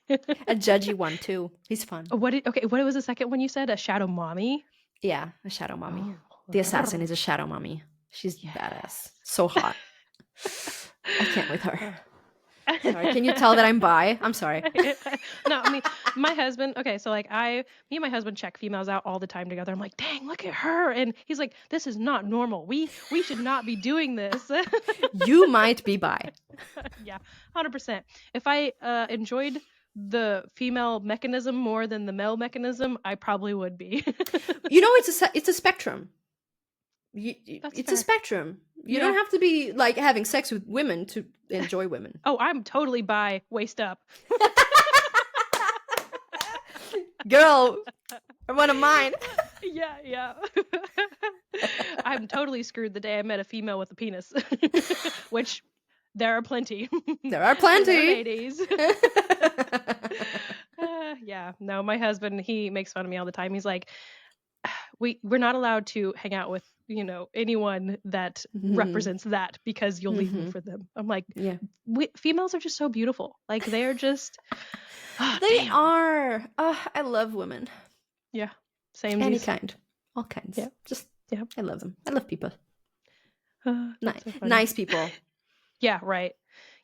A judgy one too. He's fun. What was the second one you said? A shadow mommy? Yeah, a shadow mommy. Oh. The assassin is a shadow mommy. She's badass. So hot. I can't with her. Sorry, can you tell that I'm bi? I'm sorry. No, I mean, my husband, okay, so like me and my husband check females out all the time together. I'm like, dang, look at her. And he's like, this is not normal. We should not be doing this. You might be bi. Yeah, 100%. If I enjoyed the female mechanism more than the male mechanism, I probably would be. It's a spectrum. It's fair. A spectrum. You don't have to be like having sex with women to enjoy women. Oh, I'm totally bi, waist up. Girl, one of mine. Yeah. I'm totally screwed the day I met a female with a penis, which there are plenty. There are plenty. Ladies. Yeah, no, my husband, he makes fun of me all the time. He's like, we're not allowed to hang out with, anyone that represents that because you'll leave me for them. I'm like, yeah, females are just so beautiful. Like they're just, they are. I love women. Yeah, same. Any kind, all kinds. Yeah, I love them. I love people. Nice, so nice people. Yeah, right.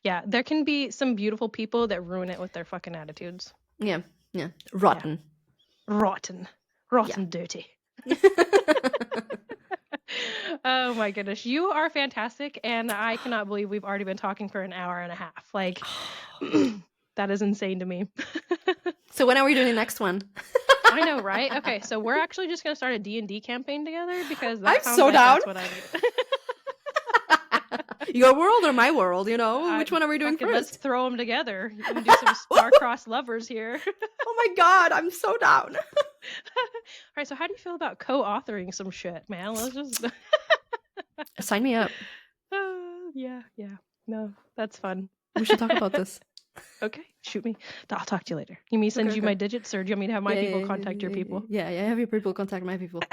Yeah, there can be some beautiful people that ruin it with their fucking attitudes. Yeah. Rotten, dirty. Oh my goodness, you are fantastic, and I cannot believe we've already been talking for an hour and a half. Like, that is insane to me. So when are we doing the next one? I know, right? Okay, so we're actually just gonna start a D&D campaign together because I'm so down. That's what I need. Your world or my world? Which one are we doing first? Let's throw them together. You can do some star-crossed lovers here. Oh my god, I'm so down. All right, so how do you feel about co-authoring some shit, man? Let's just sign me up. Yeah. No, that's fun. We should talk about this. Okay, shoot me. I'll talk to you later. You mean send you my digits, or do you want me to have my people contact your people? Yeah, have your people contact my people.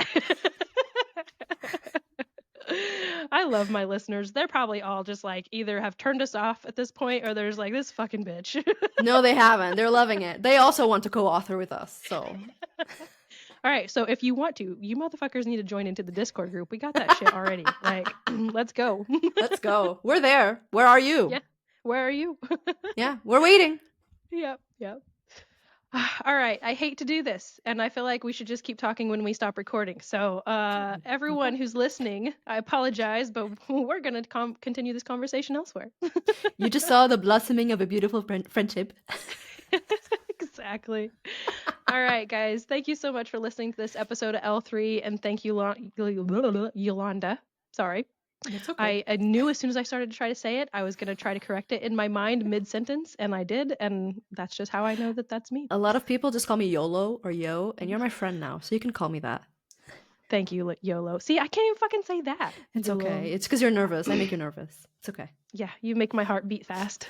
I love my listeners. They're probably all just like either have turned us off at this point or there's like, this fucking bitch. No, they haven't. They're loving it. They also want to co-author with us. So, all right. So if you want to, you motherfuckers need to join into the Discord group. We got that shit already. Like, let's go. Let's go. We're there. Where are you? Yeah. Where are you? Yeah, we're waiting. Yep. All right. I hate to do this, and I feel like we should just keep talking when we stop recording. So everyone who's listening, I apologize, but we're going to continue this conversation elsewhere. You just saw the blossoming of a beautiful friendship. Exactly. All right, guys. Thank you so much for listening to this episode of L3, and thank you, Yolanda. Sorry. It's okay. I knew as soon as I started to try to say it, I was going to try to correct it in my mind mid-sentence, and I did, and that's just how I know that that's me. A lot of people just call me YOLO or Yo, and you're my friend now, so you can call me that. Thank you, YOLO. See, I can't even fucking say that. It's YOLO. okay. It's because you're nervous. I make you nervous. It's okay. Yeah, you make my heart beat fast.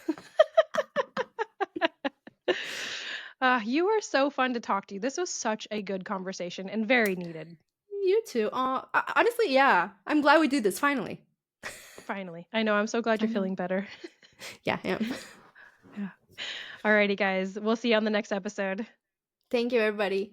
You were so fun to talk to you. This was such a good conversation and very needed. You too. Honestly, yeah. I'm glad we do this finally. Finally. I know. I'm so glad you're Finally. feeling better. Yeah, I am. Yeah. Alrighty, guys. We'll see you on the next episode. Thank you, everybody.